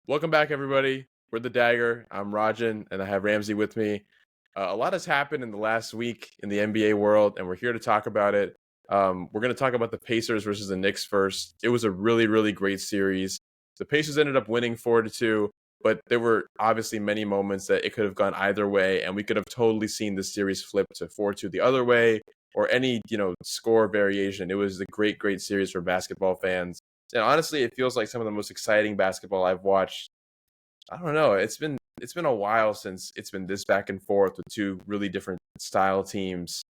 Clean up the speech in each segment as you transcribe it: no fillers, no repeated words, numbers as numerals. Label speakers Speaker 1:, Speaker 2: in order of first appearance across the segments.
Speaker 1: Welcome back, everybody. We're the Dagger. I'm Rajan, and I have Ramsey with me. A lot has happened in the last week in the NBA world, and we're here to talk about it. We're going to talk about the Pacers versus the Knicks first. It was a really, really great series. The Pacers ended up winning 4-2, but there were obviously many moments that it could have gone either way, and we could have totally seen the series flip to 4-2 the other way, or any score variation. It was a great, great series for basketball fans. And honestly, it feels like some of the most exciting basketball I've watched. I don't know. It's been a while since it's been this back and forth with two really different style teams.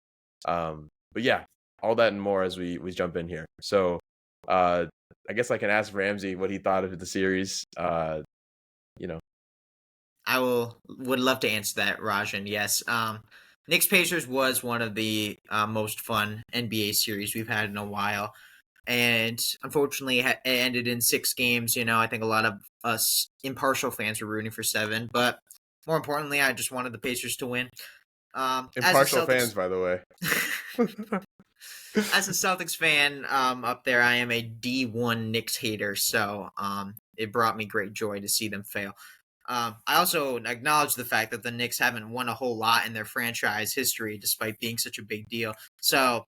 Speaker 1: But yeah, all that and more as we jump in here. So I guess I can ask Ramsey what he thought of the series. You know,
Speaker 2: Would love to answer that, Rajan. Yes. Knicks Pacers was one of the most fun NBA series we've had in a while, and unfortunately, it ended in 6 games. I think a lot of us impartial fans were rooting for 7, but more importantly, I just wanted the Pacers to win. As a
Speaker 1: impartial
Speaker 2: Celtics,
Speaker 1: fans, by the way.
Speaker 2: as a Celtics fan, up there, I am a D1 Knicks hater, so it brought me great joy to see them fail. I also acknowledge the fact that the Knicks haven't won a whole lot in their franchise history, despite being such a big deal. So,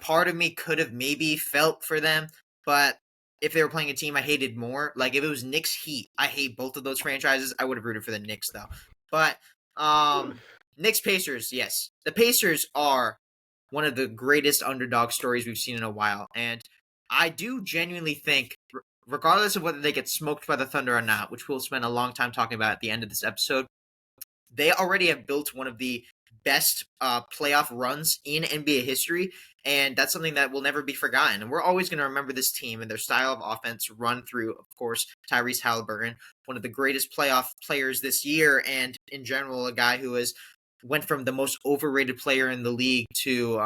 Speaker 2: part of me could have maybe felt for them, but if they were playing a team I hated more, like if it was Knicks Heat, I hate both of those franchises. I would have rooted for the Knicks though. But Knicks Pacers, yes, the Pacers are one of the greatest underdog stories we've seen in a while, and I do genuinely think, regardless of whether they get smoked by the Thunder or not, which we'll spend a long time talking about at the end of this episode, they already have built one of the best playoff runs in NBA history, and that's something that will never be forgotten. And we're always going to remember this team and their style of offense run through, of course, Tyrese Halliburton, one of the greatest playoff players this year, and in general, a guy who has went from the most overrated player in the league to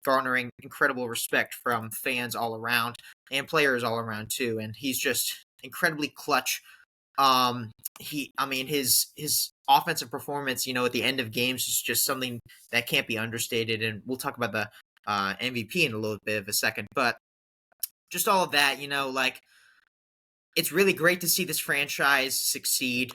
Speaker 2: garnering incredible respect from fans all around and players all around too. And he's just incredibly clutch. His offensive performance, at the end of games is just something that can't be understated. And we'll talk about the MVP in a little bit of a second, but just all of that, it's really great to see this franchise succeed.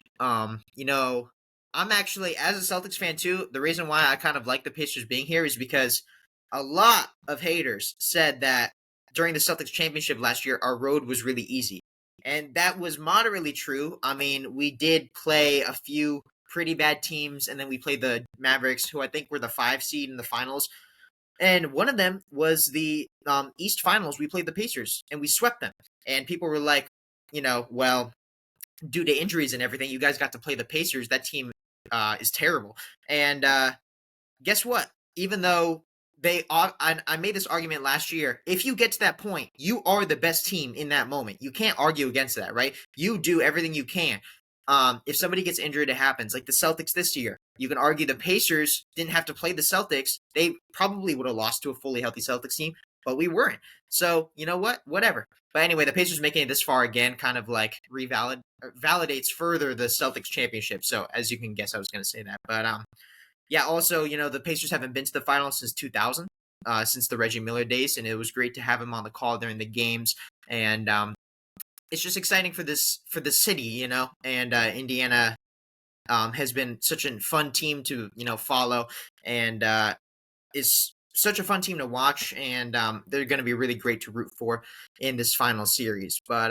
Speaker 2: I'm actually, as a Celtics fan too, the reason why I kind of like the Pacers being here is because a lot of haters said that during the Celtics championship last year, our road was really easy. And that was moderately true. I mean, we did play a few pretty bad teams, and then we played the Mavericks, who I think were the 5 seed in the finals. And one of them was the East Finals. We played the Pacers, and we swept them. And people were like, well, due to injuries and everything, you guys got to play the Pacers. That team is terrible. And guess what? Even though I made this argument last year. If you get to that point, you are the best team in that moment. You can't argue against that, right? You do everything you can. If somebody gets injured, it happens. Like the Celtics this year, you can argue the Pacers didn't have to play the Celtics. They probably would have lost to a fully healthy Celtics team, but we weren't. So you know what? Whatever. But anyway, the Pacers making it this far again kind of like validates further the Celtics championship. So as you can guess, I was going to say that, but yeah, also, the Pacers haven't been to the finals since 2000, since the Reggie Miller days, and it was great to have him on the call during the games. And it's just exciting for the city, and Indiana has been such a fun team to, follow, and is such a fun team to watch, and they're going to be really great to root for in this final series. But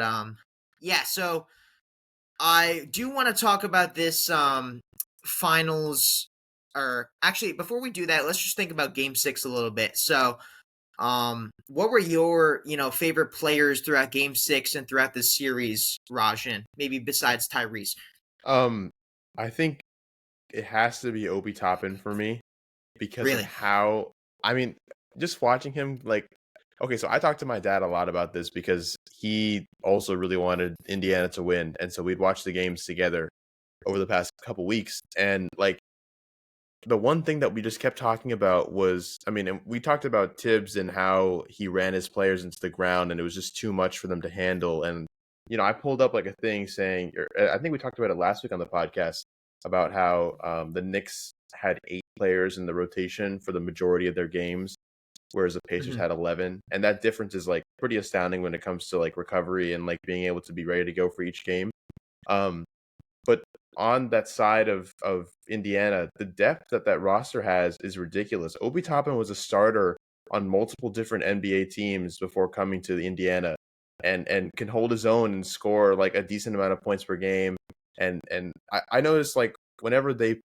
Speaker 2: yeah, so I do want to talk about this finals. Or actually, before we do that, let's just think about Game 6 a little bit. So, what were your favorite players throughout Game 6 and throughout this series, Rajan? Maybe besides Tyrese.
Speaker 1: um, I think it has to be Obi Toppin for me because of
Speaker 2: Really?
Speaker 1: how. I mean, just watching him like. Okay, so I talked to my dad a lot about this because he also really wanted Indiana to win, and so we'd watch the games together over the past couple weeks. And like the one thing that we just kept talking about was, I mean, and we talked about Tibbs and how he ran his players into the ground, and it was just too much for them to handle. And I pulled up like a thing saying, or I think we talked about it last week on the podcast about how the Knicks had 8 players in the rotation for the majority of their games, whereas the Pacers
Speaker 2: Mhm.
Speaker 1: had 11. And that difference is like pretty astounding when it comes to like recovery and like being able to be ready to go for each game. Um, but on that side of Indiana, the depth that roster has is ridiculous. Obi Toppin was a starter on multiple different NBA teams before coming to the Indiana, and can hold his own and score like a decent amount of points per game. And I noticed like whenever they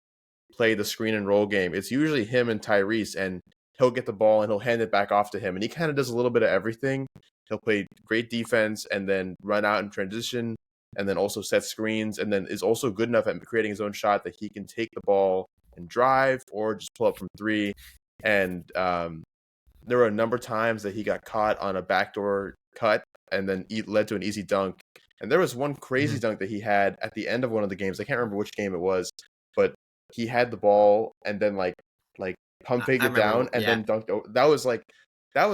Speaker 1: play the screen and roll game, it's usually him and Tyrese, and he'll get the ball and he'll hand it back off to him, and he kind of does a little bit of everything. He'll play great defense and then run out in transition, and then also set screens, and then is also good enough at creating his own shot that he can take the ball and drive or just pull up from three. And there were a number of times that he got caught on a backdoor cut and then led to an easy dunk. And there was one crazy
Speaker 2: Mhm.
Speaker 1: dunk that he had at the end of one of the games. I can't remember which game it was, but he had the ball and then like pump faked
Speaker 2: I
Speaker 1: it down
Speaker 2: remember.
Speaker 1: and
Speaker 2: Yeah,
Speaker 1: then dunked. That was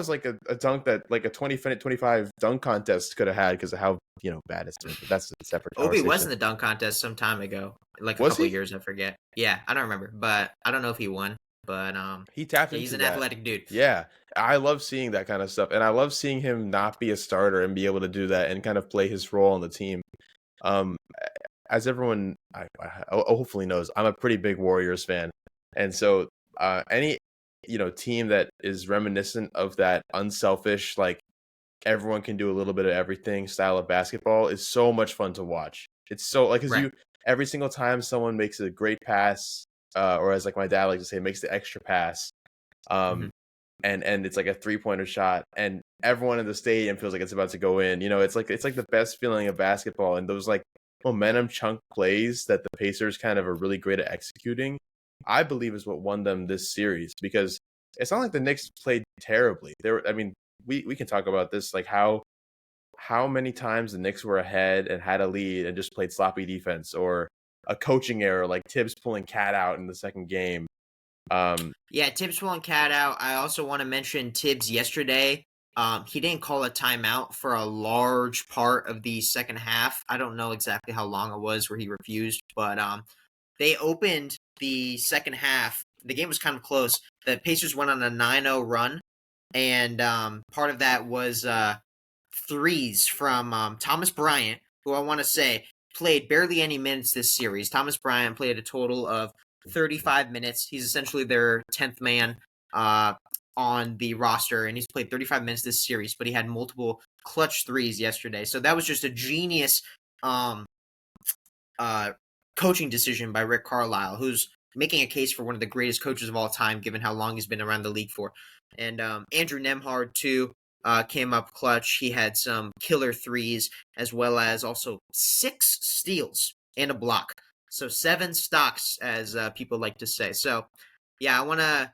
Speaker 1: like a dunk that like a 20-minute 25 dunk contest could have had because of how bad it's been. But that's a separate
Speaker 2: Obi was
Speaker 1: conversation.
Speaker 2: in the dunk contest some time ago, like a
Speaker 1: Was
Speaker 2: couple
Speaker 1: he?
Speaker 2: years. I forget. Yeah, I don't remember, but I don't know if he won. But
Speaker 1: He tapped
Speaker 2: yeah, he's
Speaker 1: into
Speaker 2: an
Speaker 1: that.
Speaker 2: athletic dude.
Speaker 1: Yeah, I love seeing that kind of stuff, and I love seeing him not be a starter and be able to do that and kind of play his role on the team. Um, as everyone hopefully knows, I'm a pretty big Warriors fan, and so any team that is reminiscent of that unselfish, like everyone can do a little bit of everything style of basketball is so much fun to watch. It's so like because
Speaker 2: Right.
Speaker 1: you every single time someone makes a great pass, or as like my dad likes to say, makes the extra pass.
Speaker 2: Hmm.
Speaker 1: Um, and it's like a 3-pointer shot, and everyone in the stadium feels like it's about to go in. It's like the best feeling of basketball, and those like momentum chunk plays that the Pacers kind of are really great at executing, I believe is what won them this series because it's not like the Knicks played terribly. I mean, we can talk about this like how many times the Knicks were ahead and had a lead and just played sloppy defense or a coaching error like Tibbs pulling Cat out in the second game. Um,
Speaker 2: Yeah, Tibbs pulling cat out. I also want to mention Tibbs yesterday. He didn't call a timeout for a large part of the second half. I don't know exactly how long it was where he refused, but they opened the second half. The game was kind of close. The Pacers went on a 9-0 run, and part of that was threes from Thomas Bryant, who I want to say played barely any minutes this series. Thomas Bryant played a total of 35 minutes. He's essentially their 10th man uh, on the roster, and he's played 35 minutes this series, but he had multiple clutch threes yesterday. So that was just a genius um, uh, coaching decision by Rick Carlisle, who's making a case for one of the greatest coaches of all time, given how long he's been around the league for. And Andrew Nemhard, too, came up clutch. He had some killer threes, as well as also 6 steals and a block. So 7 stocks, as people like to say. So, yeah, I want to.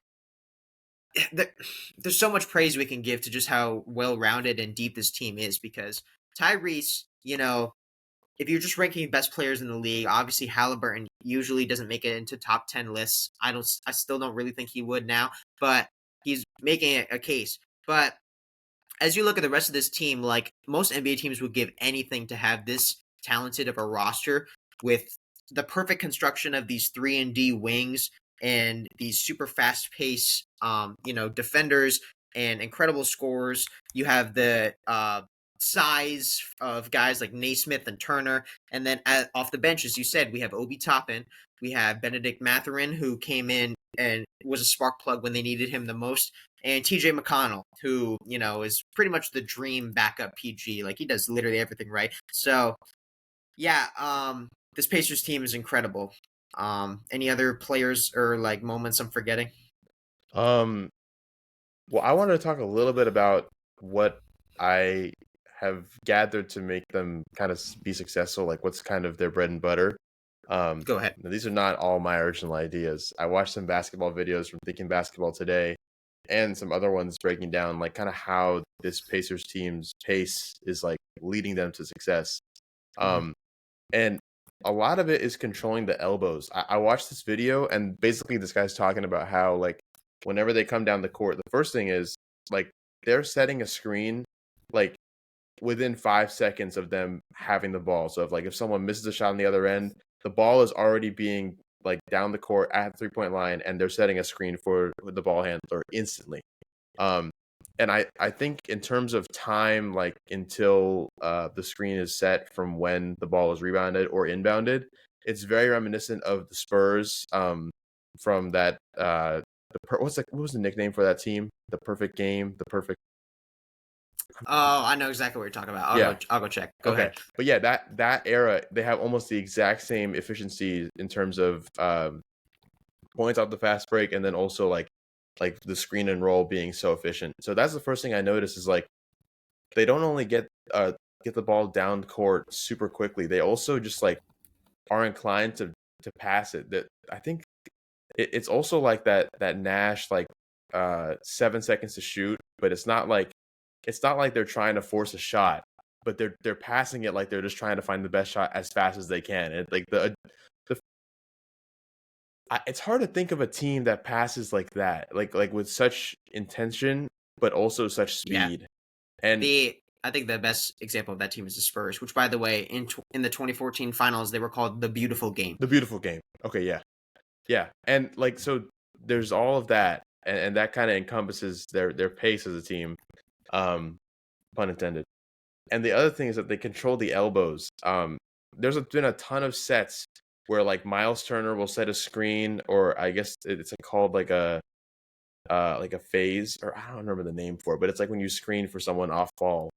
Speaker 2: There's so much praise we can give to just how well rounded and deep this team is because Tyrese, if you're just ranking best players in the league, obviously Halliburton usually doesn't make it into top 10 lists. I still don't really think he would now, but he's making a case. But as you look at the rest of this team, like most NBA teams would give anything to have this talented of a roster with the perfect construction of these 3-and-D wings and these super fast pace, defenders and incredible scorers. You have the size of guys like Naismith and Turner, and then off the bench, as you said, we have Obi Toppin, we have Benedict Mathurin, who came in and was a spark plug when they needed him the most, and TJ McConnell, who, is pretty much the dream backup PG. Like, he does literally everything right. So, yeah, this Pacers team is incredible. Any other players or, like, moments I'm forgetting?
Speaker 1: um, well, I wanted to talk a little bit about what I have gathered to make them kind of be successful, like what's kind of their bread and butter.
Speaker 2: Go ahead.
Speaker 1: Now, these are not all my original ideas. I watched some basketball videos from Thinking Basketball Today and some other ones breaking down like kind of how this Pacers team's pace is like leading them to success.
Speaker 2: Hmm.
Speaker 1: Um, and a lot of it is controlling the elbows. I watched this video and basically this guy's talking about how like whenever they come down the court, the first thing is like they're setting a screen like within 5 seconds of them having the ball. So if someone misses a shot on the other end, the ball is already being like down the court at the 3-point line, and they're setting a screen for the ball handler instantly. Um, And I think in terms of time, like until the screen is set from when the ball is rebounded or inbounded, it's very reminiscent of the Spurs from that what was the nickname for that team? The perfect game, the perfect.
Speaker 2: Oh, I know exactly what you're talking about.
Speaker 1: Yeah.
Speaker 2: I'll go check. Go
Speaker 1: Okay.
Speaker 2: ahead.
Speaker 1: But yeah, that era, they have almost the exact same efficiency in terms of points off the fast break, and then also like the screen and roll being so efficient. So that's the first thing I noticed is like they don't only get the ball down court super quickly, they also just like are inclined to pass it. That I think it's also like that Nash like 7 seconds to shoot, but it's not like they're trying to force a shot, but they're passing it like they're just trying to find the best shot as fast as they can. And like the it's hard to think of a team that passes like that, like with such intention, but also such
Speaker 2: Yeah.
Speaker 1: speed. And
Speaker 2: I think the best example of that team is the Spurs, which, by the way, in the 2014 finals, they were called the Beautiful Game.
Speaker 1: the beautiful game. Okay, yeah, yeah, and like so, there's all of that, and that kind of encompasses their pace as a team, um, pun intended. And the other thing is that they control the elbows. Been a ton of sets where like Miles Turner will set a screen, or I guess it's called like a phase, or I don't remember the name for it, but it's like when you screen for someone off ball,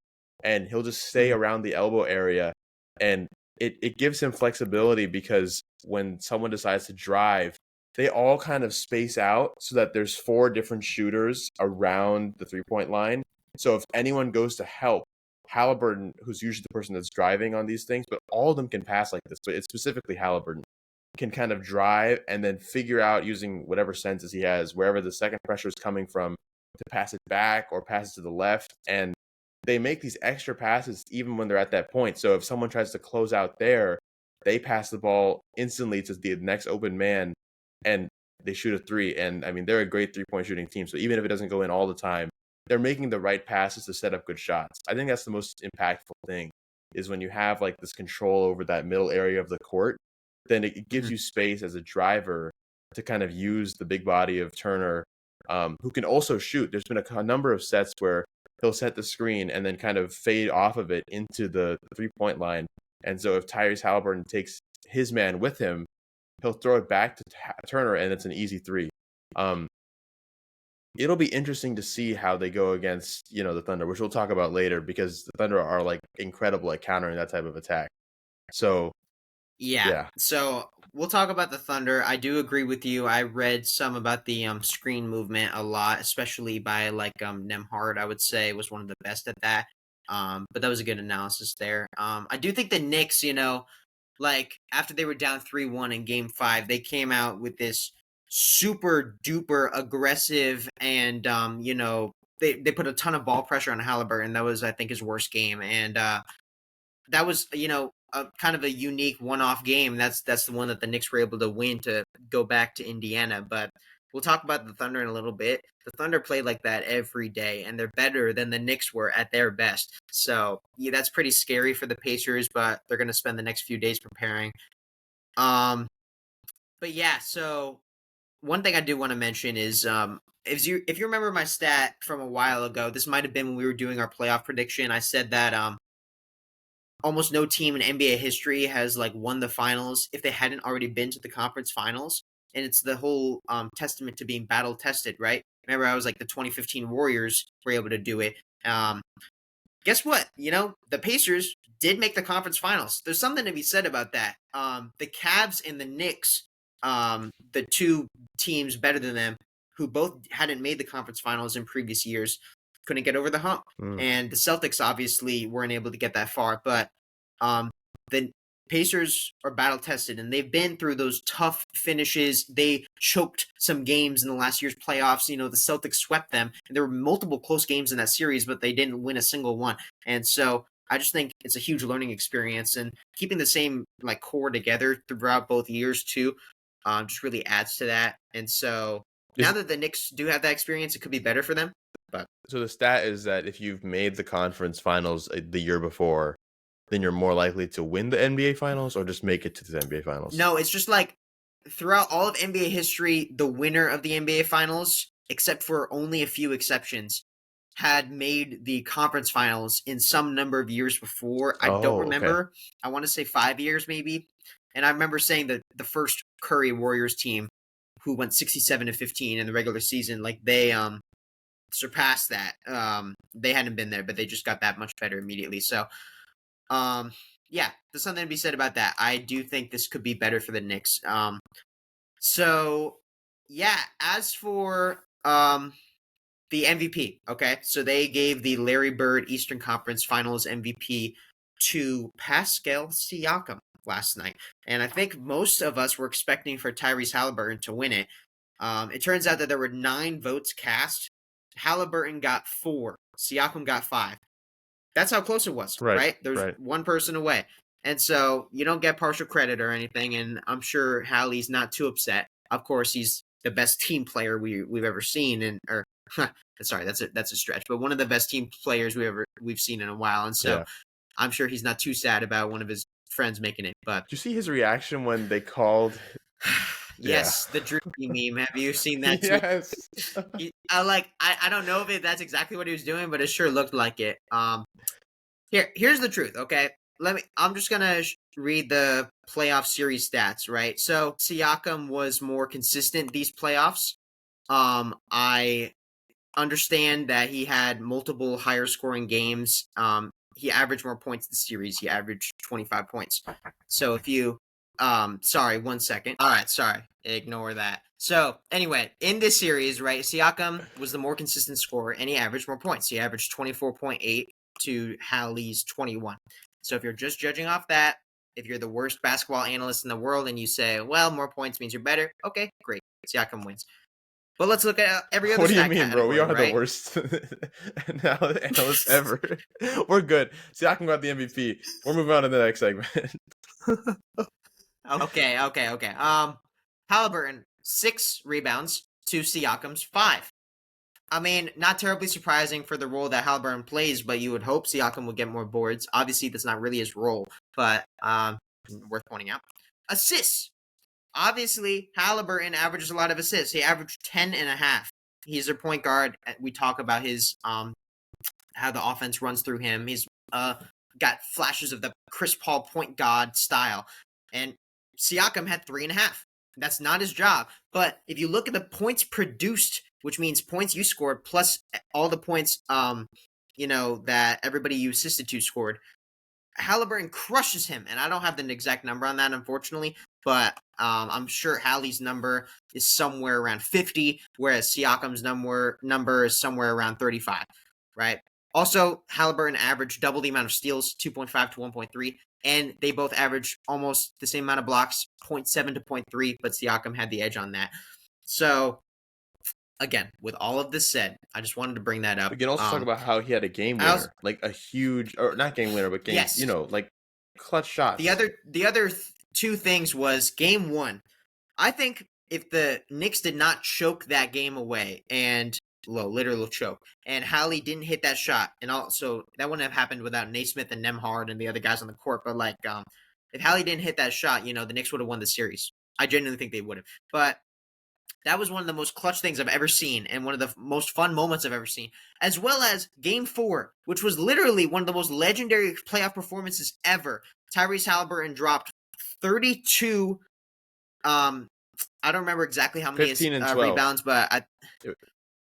Speaker 1: and he'll just stay
Speaker 2: Mhm.
Speaker 1: around the elbow area, and it gives him flexibility because when someone decides to drive, they all kind of space out so that there's four different shooters around the 3-point line. So if anyone goes to help, Halliburton, who's usually the person that's driving on these things, but all of them can pass like this, but it's specifically Halliburton, can kind of drive and then figure out using whatever senses he has, wherever the second pressure is coming from, to pass it back or pass it to the left. And they make these extra passes even when they're at that point. So if someone tries to close out there, they pass the ball instantly to the next open man and they shoot a three. And I mean, they're a great 3-point shooting team. So even if it doesn't go in all the time, they're making the right passes to set up good shots. I think that's the most impactful thing, is when you have like this control over that middle area of the court, then it gives
Speaker 2: Mhm.
Speaker 1: you space as a driver to kind of use the big body of Turner, who can also shoot. There's been a number of sets where he'll set the screen and then kind of fade off of it into the 3-point line. And so if Tyrese Halliburton takes his man with him, he'll throw it back to Turner, and it's an easy three. Um, it'll be interesting to see how they go against the Thunder, which we'll talk about later, because the Thunder are like incredible at countering that type of attack. So
Speaker 2: Yeah.
Speaker 1: yeah.
Speaker 2: So we'll talk about the Thunder. I do agree with you. I read some about the screen movement a lot, especially by like Nemhard. I would say was one of the best at that. But that was a good analysis there. I do think the Knicks, like after they were down 3-1 in Game 5, they came out with this super duper aggressive and they put a ton of ball pressure on Halliburton. That was, I think, his worst game, and that was a kind of a unique one-off game. That's the one that the Knicks were able to win to go back to Indiana. But we'll talk about the Thunder in a little bit. The Thunder played like that every day, and they're better than the Knicks were at their best. So yeah, that's pretty scary for the Pacers, but they're going to spend the next few days preparing. But yeah, so one thing I do want to mention is if you remember my stat from a while ago, this might have been when we were doing our playoff prediction. I said that almost no team in NBA history has like won the finals if they hadn't already been to the conference finals, and it's the whole testament to being battle tested, right? Remember, I was like the 2015 Warriors were able to do it. Guess what? The Pacers did make the conference finals. There's something to be said about that. The Cavs and the Knicks, the two teams better than them, who both hadn't made the conference finals in previous years, couldn't get over the hump.
Speaker 1: Mm.
Speaker 2: And the Celtics obviously weren't able to get that far, but the Pacers are battle tested, and they've been through those tough finishes. They choked some games in the last year's playoffs. The Celtics swept them, and there were multiple close games in that series, but they didn't win a single one. And so I just think it's a huge learning experience, and keeping the same like core together throughout both years too, just really adds to that. And so now
Speaker 1: Is
Speaker 2: that the Knicks do have that experience, it could be better for them. But
Speaker 1: So the stat is that if you've made the conference finals the year before, then you're more likely to win the NBA finals or just make it to the NBA finals.
Speaker 2: no, it's just like throughout all of NBA history, the winner of the NBA finals, except for only a few exceptions, had made the conference finals in some number of years before. I don't
Speaker 1: Oh, okay.
Speaker 2: remember. I want to say 5 years maybe. And I remember saying that the first Curry Warriors team who went 67-15 in the regular season, like they surpassed that. They hadn't been there, but they just got that much better immediately. So yeah, there's something to be said about that. I do think this could be better for the Knicks. So yeah, as for the MVP, okay, so they gave the Larry Bird Eastern Conference Finals MVP to Pascal Siakam last night, and I think most of us were expecting for Tyrese Halliburton to win it. It turns out that there were 9 votes cast. Halliburton got 4. Siakam got 5. That's how close it was, right? There's
Speaker 1: Right.
Speaker 2: one person away. And so you don't get partial credit or anything, and I'm sure Hallie's not too upset. Of course, he's the best team player we've ever seen, sorry, that's a stretch, but one of the best team players we've seen in a while, and so
Speaker 1: Yeah.
Speaker 2: I'm sure he's not too sad about one of his friends making it. But
Speaker 1: Did you see his reaction when they called? Yeah.
Speaker 2: yes, the Dreamy meme. Have you seen that too?
Speaker 1: Yes.
Speaker 2: I don't know if that's exactly what he was doing, but it sure looked like it. Here's the truth, okay? I'm just gonna read the playoff series stats, right? So Siakam was more consistent these playoffs. I understand that he had multiple higher scoring games. He averaged more points this series. He averaged 25 points. So if you sorry, 1 second. All right, sorry. Ignore that. So anyway, in this series, right, Siakam was the more consistent scorer and he averaged more points. He averaged 24.8 to Hallie's 21. So if you're just judging off that, if you're the worst basketball analyst in the world and you say, well, more points means you're better, okay, great. Siakam wins. But let's look at every other
Speaker 1: What do you
Speaker 2: stat
Speaker 1: mean, bro? We
Speaker 2: category,
Speaker 1: are the
Speaker 2: right?
Speaker 1: worst analysts ever. We're good. Siakam got the MVP. We're moving on to the next segment.
Speaker 2: Okay. Halliburton, 6 rebounds to Siakam's 5. I mean, not terribly surprising for the role that Halliburton plays, but you would hope Siakam would get more boards. Obviously, that's not really his role, but worth pointing out. Assists. Obviously, Halliburton averages a lot of assists. He averaged 10.5. He's a point guard. We talk about his how the offense runs through him. He's got flashes of the Chris Paul point guard style. And Siakam had 3.5. That's not his job. But if you look at the points produced, which means points you scored plus all the points that everybody you assisted to scored, Halliburton crushes him. And I don't have the exact number on that, unfortunately, but I'm sure Hallie's number is somewhere around 50, whereas Siakam's number is somewhere around 35, right? Also, Halliburton averaged double the amount of steals, 2.5 to 1.3, and they both averaged almost the same amount of blocks, 0.7 to 0.3, but Siakam had the edge on that. So, again, with all of this said, I just wanted to bring that up.
Speaker 1: We can also talk about how he had a game winner, like a huge, or not game winner, but game,
Speaker 2: yes,
Speaker 1: like clutch shots.
Speaker 2: The other 2 things was game 1. I think if the Knicks did not choke that game away and literal choke, and Hallie didn't hit that shot, and also that wouldn't have happened without Naismith and Nemhard and the other guys on the court. But if Hallie didn't hit that shot, the Knicks would have won the series. I genuinely think they would have. But that was one of the most clutch things I've ever seen, and one of the most fun moments I've ever seen, as well as Game 4, which was literally one of the most legendary playoff performances ever. Tyrese Halliburton dropped 32. I don't remember exactly how many
Speaker 1: 15 and 12.
Speaker 2: rebounds, but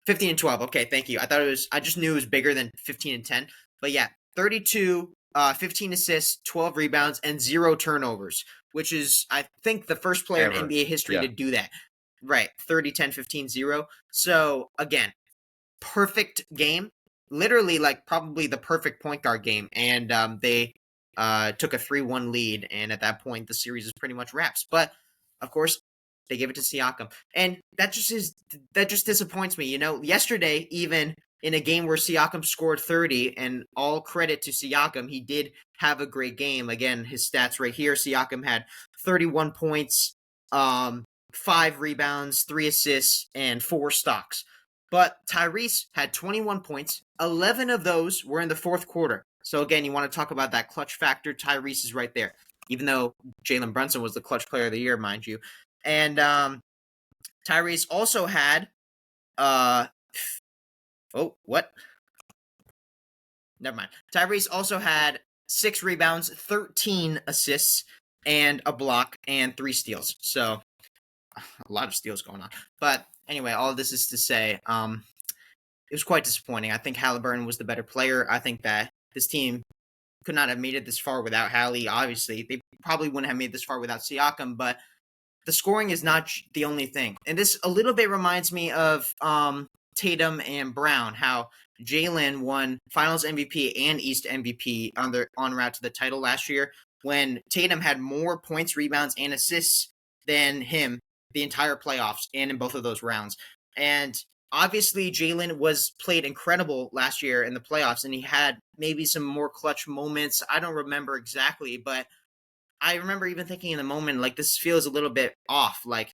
Speaker 2: 15 and 12. Okay, thank you. I just knew it was bigger than 15 and 10. But yeah, 32, 15 assists, 12 rebounds, and 0 turnovers, which is, I think, the first player in NBA history to do that. Right, 30, 10, 15, 0. So, again, perfect game. Literally, probably the perfect point guard game. And they took a 3-1 lead, and at that point, the series is pretty much wraps. But, of course, they gave it to Siakam. And that just disappoints me. Yesterday, even in a game where Siakam scored 30, and all credit to Siakam, he did have a great game. Again, his stats right here. Siakam had 31 points, 5 rebounds, 3 assists, and 4 stocks. But Tyrese had 21 points. 11 of those were in the fourth quarter. So again, you want to talk about that clutch factor. Tyrese is right there, even though Jalen Brunson was the clutch player of the year, mind you. And Tyrese also had what? Never mind. Tyrese also had 6 rebounds, 13 assists, and a block, and 3 steals. So a lot of steals going on. But anyway, all of this is to say, it was quite disappointing. I think Halliburton was the better player. I think that this team could not have made it this far without Hallie. Obviously, they probably wouldn't have made this far without Siakam, but the scoring is not the only thing. And this a little bit reminds me of Tatum and Brown, how Jalen won Finals MVP and East MVP on route to the title last year, when Tatum had more points, rebounds, and assists than him the entire playoffs and in both of those rounds. And obviously, Jalen played incredible last year in the playoffs, and he had maybe some more clutch moments. I don't remember exactly, but I remember even thinking in the moment, like, this feels a little bit off. Like,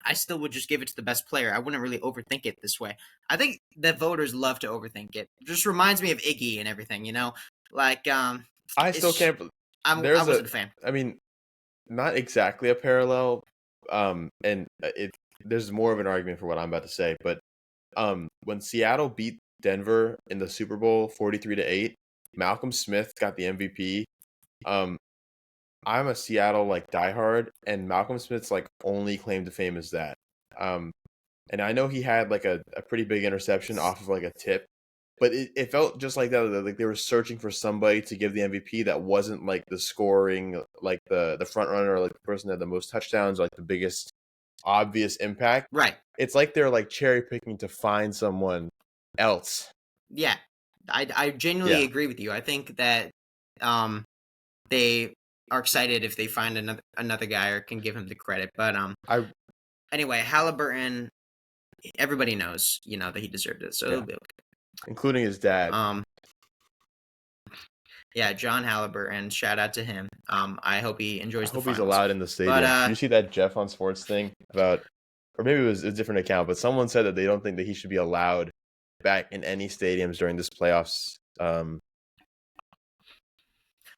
Speaker 2: I still would just give it to the best player. I wouldn't really overthink it this way. I think that voters love to overthink it. It just reminds me of Iggy and everything, you know? Like,
Speaker 1: I still can't.
Speaker 2: I wasn't a fan.
Speaker 1: I mean, not exactly a parallel. And there's more of an argument for what I'm about to say, but when Seattle beat Denver in the Super Bowl 43-8, Malcolm Smith got the MVP. I'm a Seattle like diehard, and Malcolm Smith's like only claim to fame is that. And I know he had like a pretty big interception off of like a tip, but it felt just like that. Like they were searching for somebody to give the MVP that wasn't like the scoring, like the front runner, or like the person that had the most touchdowns, or like the biggest obvious impact.
Speaker 2: Right.
Speaker 1: It's like they're like cherry picking to find someone else.
Speaker 2: Yeah. I genuinely agree with you. I think that they are excited if they find another guy or can give him the credit. But anyway, Halliburton, everybody knows, that he deserved it, so it'll be okay.
Speaker 1: Including his dad.
Speaker 2: Yeah, John Halliburton, shout out to him. I hope he enjoys the finals.
Speaker 1: He's allowed in the stadium. Did you see that Jeff on Sports thing about, or maybe it was a different account, but someone said that they don't think that he should be allowed back in any stadiums during this playoffs.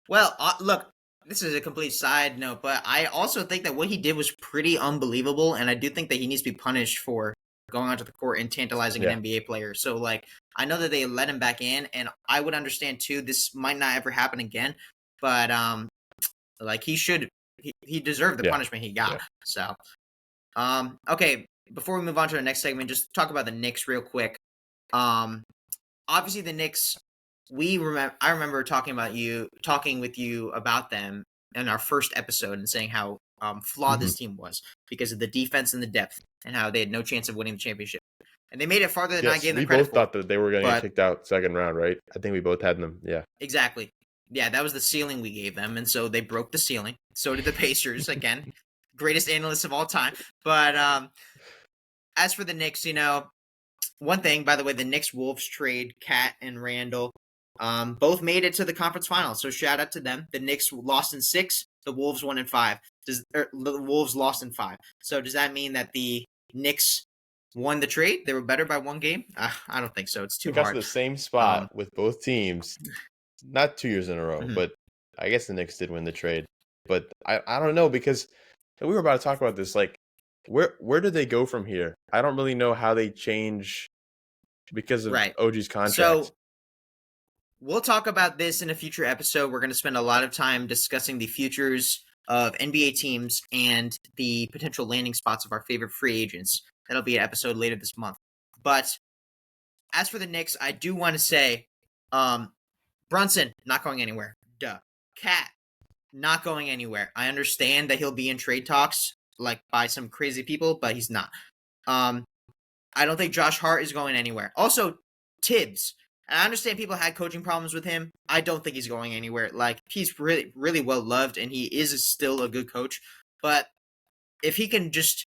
Speaker 2: Well, look, this is a complete side note, but I also think that what he did was pretty unbelievable, and I do think that he needs to be punished for going onto the court and tantalizing an NBA player. So, like, I know that they let him back in, and I would understand, too, this might not ever happen again, but, like, he deserved the punishment he got. So, okay, before we move on to the next segment, just talk about the Knicks real quick. Obviously, the Knicks, I remember talking with you about them in our first episode and saying how flawed this team was because of the defense and the depth and how they had no chance of winning the championship. And they made it farther than I gave them credit for.
Speaker 1: We both thought that they were going to get kicked out second round, right? I think we both had them,
Speaker 2: Exactly. Yeah, that was the ceiling we gave them, and so they broke the ceiling. So did the Pacers, again, greatest analysts of all time. But as for the Knicks, one thing, by the way, the Knicks-Wolves trade, Cat and Randall, both made it to the conference finals, so shout out to them. The Knicks lost in 6, the Wolves won in 5. The Wolves lost in 5. So does that mean that the Knicks won the trade? They were better by 1 game? I don't think so. It's too hard.
Speaker 1: Got to the same spot with both teams, not 2 years in a row, but I guess the Knicks did win the trade. But I don't know, because we were about to talk about this. Like, where did they go from here? I don't really know how they change because of OG's contract.
Speaker 2: So we'll talk about this in a future episode. We're going to spend a lot of time discussing the futures of NBA teams and the potential landing spots of our favorite free agents. That'll be an episode later this month. But as for the Knicks, I do want to say Brunson, not going anywhere. Duh. Cat, not going anywhere. I understand that he'll be in trade talks, like, by some crazy people, but he's not. I don't think Josh Hart is going anywhere. Also, Tibbs. I understand people had coaching problems with him. I don't think he's going anywhere. Like, he's really, really well loved, and he is still a good coach. But if he can just,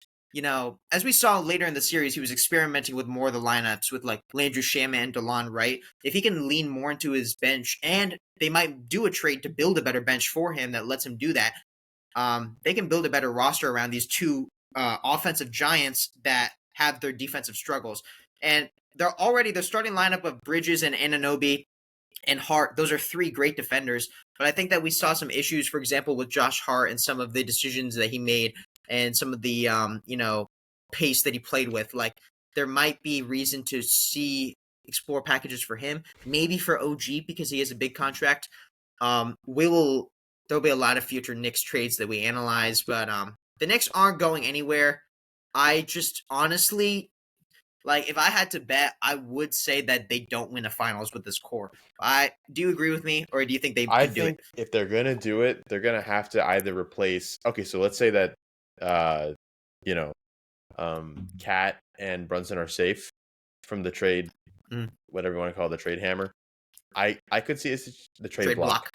Speaker 2: as we saw later in the series, he was experimenting with more of the lineups with, like, Landry Shamet and DeLon Wright. If he can lean more into his bench, and they might do a trade to build a better bench for him that lets him do that, they can build a better roster around these two offensive giants that have their defensive struggles. And their starting lineup of Bridges and Anunoby and Hart, those are 3 great defenders. But I think that we saw some issues, for example, with Josh Hart and some of the decisions that he made and some of the, pace that he played with. Like, there might be reason to see explore packages for him. Maybe for OG because he has a big contract. There'll be a lot of future Knicks trades that we analyze, but the Knicks aren't going anywhere. I just honestly, like, if I had to bet, I would say that they don't win a finals with this core. Do you agree with me, or do you think they
Speaker 1: I
Speaker 2: can do it?
Speaker 1: think if they're gonna do it, they're gonna have to either replace. Okay, so let's say that, uh, you know, Cat and Brunson are safe from the trade,
Speaker 2: Mm.
Speaker 1: whatever you want to call it, the trade hammer. I could see the trade
Speaker 2: Trade
Speaker 1: block.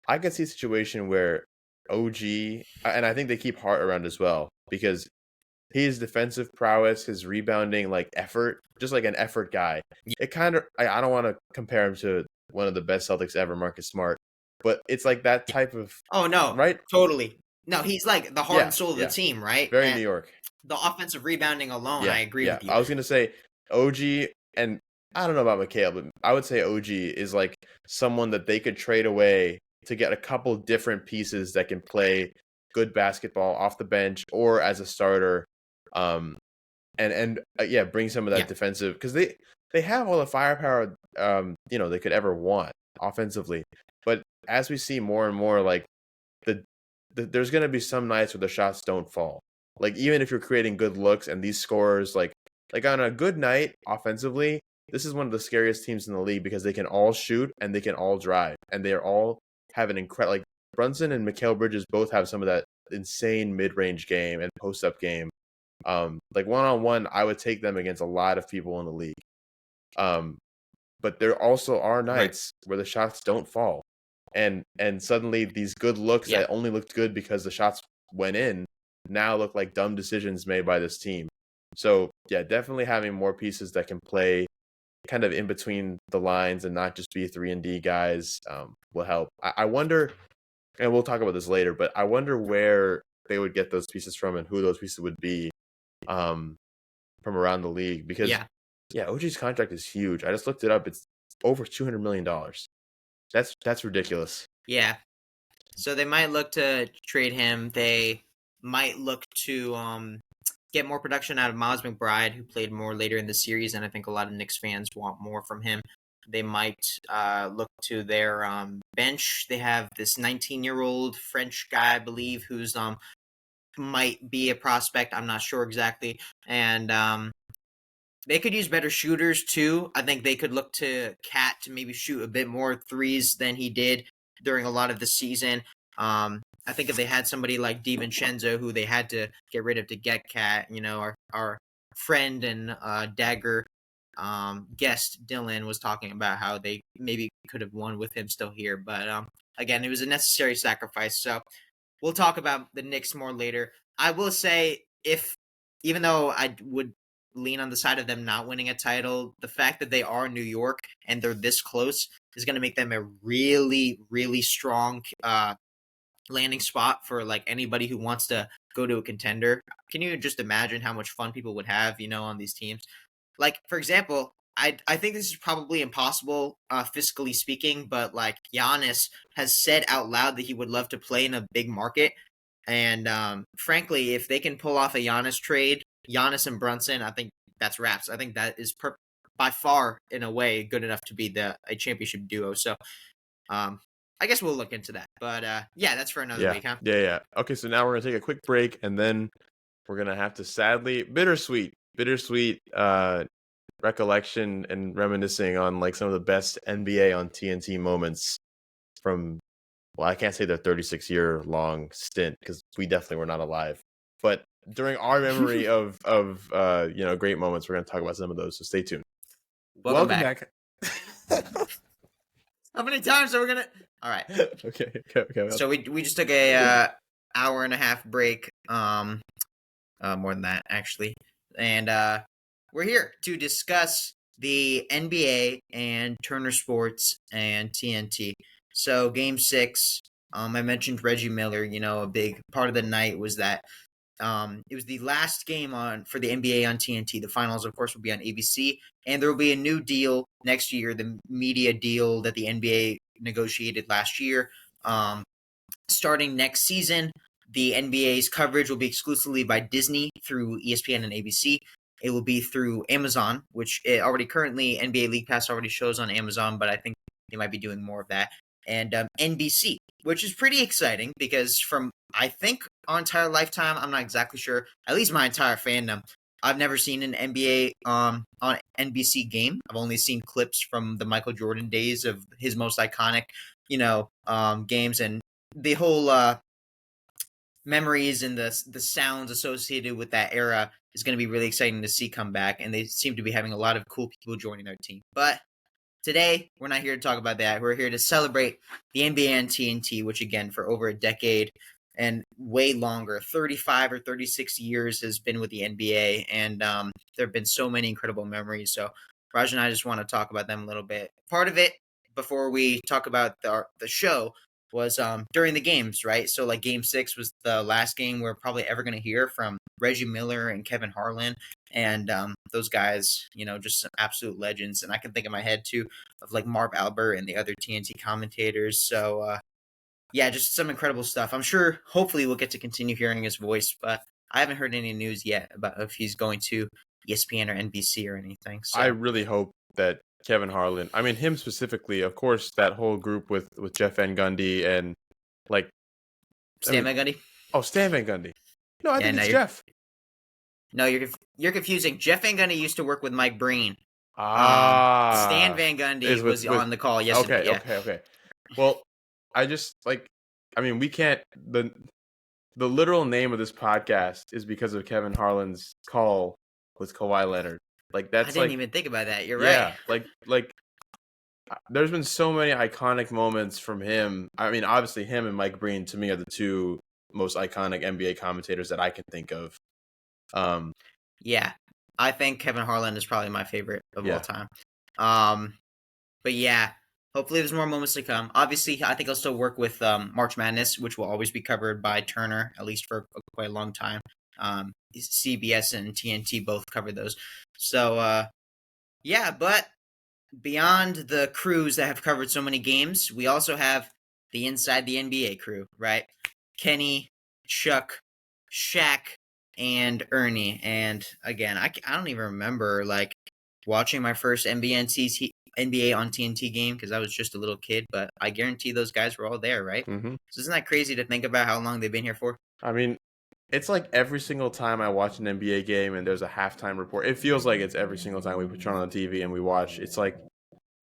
Speaker 1: I could see a situation where OG, and I think they keep Hart around as well because his defensive prowess, his rebounding, like effort, just like an effort guy. It kind of, I don't want to compare him to one of the best Celtics ever, Marcus Smart, but it's like that type of,
Speaker 2: Oh no,
Speaker 1: right?
Speaker 2: totally. No, he's like the heart
Speaker 1: Yeah,
Speaker 2: and soul of the
Speaker 1: yeah.
Speaker 2: team, right?
Speaker 1: Very
Speaker 2: And
Speaker 1: New York.
Speaker 2: the offensive rebounding alone, I
Speaker 1: Yeah,
Speaker 2: agree
Speaker 1: yeah.
Speaker 2: with you.
Speaker 1: I was gonna say OG, and I don't know about Mikhail, but I would say OG is like someone that they could trade away to get a couple different pieces that can play good basketball off the bench or as a starter, um, and yeah, bring some of that
Speaker 2: Yeah,
Speaker 1: defensive because they have all the firepower they could ever want offensively, but as we see more and more, like the, there's gonna be some nights where the shots don't fall. Like even if you're creating good looks and these scorers, like on a good night offensively, this is one of the scariest teams in the league because they can all shoot and they can all drive and they're all have an incredible, like Brunson and Mikal Bridges both have some of that insane mid-range game and post-up game. Like one-on-one, I would take them against a lot of people in the league. But there also are
Speaker 2: right.
Speaker 1: nights where the shots don't fall. And suddenly these good looks
Speaker 2: Yeah,
Speaker 1: that only looked good because the shots went in now look like dumb decisions made by this team. So yeah, definitely having more pieces that can play kind of in between the lines and not just be 3-and-D guys will help. I wonder, and we'll talk about this later, but I wonder where they would get those pieces from and who those pieces would be um, from around the league. Because
Speaker 2: yeah,
Speaker 1: yeah, OG's contract is huge. I just looked it up; it's over $200 million. That's ridiculous.
Speaker 2: yeah. So they might look to trade him. They might look to get more production out of Miles McBride, who played more later in the series, and I think a lot of Knicks fans want more from him. They might look to their bench. They have this 19-year-old French guy, I believe, who's might be a prospect. I'm not sure exactly, and they could use better shooters too. I think they could look to Cat to maybe shoot a bit more threes than he did during a lot of the season. I think if they had somebody like DiVincenzo, who they had to get rid of to get Cat, our friend and Dagger guest Dylan was talking about how they maybe could have won with him still here, but again, it was a necessary sacrifice. So we'll talk about the Knicks more later. I will say, if even though I would lean on the side of them not winning a title, the fact that they are New York and they're this close is going to make them a really, really strong landing spot for like anybody who wants to go to a contender. Can you just imagine how much fun people would have, on these teams? Like, for example, I think this is probably impossible, fiscally speaking, but like Giannis has said out loud that he would love to play in a big market. And frankly, if they can pull off a Giannis trade, Giannis and Brunson, I think that's wraps. I think that is by far, in a way, good enough to be a championship duo. So um, I guess we'll look into that. But yeah, that's for another
Speaker 1: Yeah,
Speaker 2: week, huh?
Speaker 1: yeah. Okay, so now we're gonna take a quick break, and then we're gonna have to sadly bittersweet recollection and reminiscing on like some of the best NBA on TNT moments from, well, I can't say their 36-year long stint because we definitely were not alive, but during our memory of great moments, we're gonna talk about some of those. So stay tuned.
Speaker 2: Welcome
Speaker 1: Welcome
Speaker 2: back.
Speaker 1: back.
Speaker 2: How many times are we gonna? All right.
Speaker 1: Okay.
Speaker 2: So we just took a hour and a half break. More than that actually, and we're here to discuss the NBA and Turner Sports and TNT. So Game 6, I mentioned Reggie Miller. A big part of the night was that it was the last game for the NBA on TNT. The finals, of course, will be on ABC, and there will be a new deal next year, the media deal that the NBA negotiated last year. Starting next season, the NBA's coverage will be exclusively by Disney through ESPN and ABC. it will be through Amazon, which it already currently NBA League Pass already shows on Amazon, but I think they might be doing more of that. And NBC, which is pretty exciting because from I think our entire lifetime, I'm not exactly sure, at least my entire fandom, I've never seen an NBA on NBC game. I've only seen clips from the Michael Jordan days of his most iconic, games, and the whole memories and the sounds associated with that era is going to be really exciting to see come back. And they seem to be having a lot of cool people joining their team. But today, we're not here to talk about that. We're here to celebrate the NBA and TNT, which again, for over a decade and way longer, 35 or 36 years has been with the NBA. And there have been so many incredible memories. So Raj and I just want to talk about them a little bit. Part of it, before we talk about the show, was during the games, right? So like Game 6 was the last game we're probably ever going to hear from Reggie Miller and Kevin Harlan. And those guys, just some absolute legends. And I can think in my head, too, of like Marv Albert and the other TNT commentators. So, yeah, just some incredible stuff. I'm sure, hopefully, we'll get to continue hearing his voice. But I haven't heard any news yet about if he's going to ESPN or NBC or anything.
Speaker 1: I
Speaker 2: So
Speaker 1: really hope that Kevin Harlan, I mean him specifically, of course, that whole group with Jeff Van Gundy and like, I
Speaker 2: Stan
Speaker 1: mean,
Speaker 2: Van Gundy?
Speaker 1: oh, Stan Van Gundy. No, I
Speaker 2: Yeah,
Speaker 1: think
Speaker 2: no,
Speaker 1: it's Jeff.
Speaker 2: you're confusing. Jeff Van Gundy used to work with Mike Breen. Stan
Speaker 1: Ah,
Speaker 2: Van Gundy
Speaker 1: is
Speaker 2: was
Speaker 1: with
Speaker 2: on the call yesterday.
Speaker 1: okay,
Speaker 2: Yeah,
Speaker 1: okay, okay. Well, I just like, I mean, we can't the literal name of this podcast is because of Kevin Harlan's call with Kawhi Leonard. Like
Speaker 2: I
Speaker 1: that's
Speaker 2: didn't
Speaker 1: like,
Speaker 2: even think about that. You're right.
Speaker 1: yeah, like there's been so many iconic moments from him. I mean, obviously him and Mike Breen to me are the two most iconic NBA commentators that I can think of. Um,
Speaker 2: Yeah, I think Kevin Harlan is probably my favorite of all
Speaker 1: yeah.
Speaker 2: time. Um, but yeah, hopefully there's more moments to come. Obviously, I think I'll still work with March Madness, which will always be covered by Turner, at least for quite a long time. CBS and TNT both cover those. So, yeah, but beyond the crews that have covered so many games, we also have the Inside the NBA crew, right? Kenny, Chuck, Shaq, and Ernie. And again, I don't even remember like watching my first NBA on TNT game because I was just a little kid, but I guarantee those guys were all there, right?
Speaker 1: Hmm.
Speaker 2: So isn't that crazy to think about how long they've been here for?
Speaker 1: I mean, it's like every single time I watch an NBA game and there's a halftime report, it feels like it's every single time we turn on the TV and we watch. It's like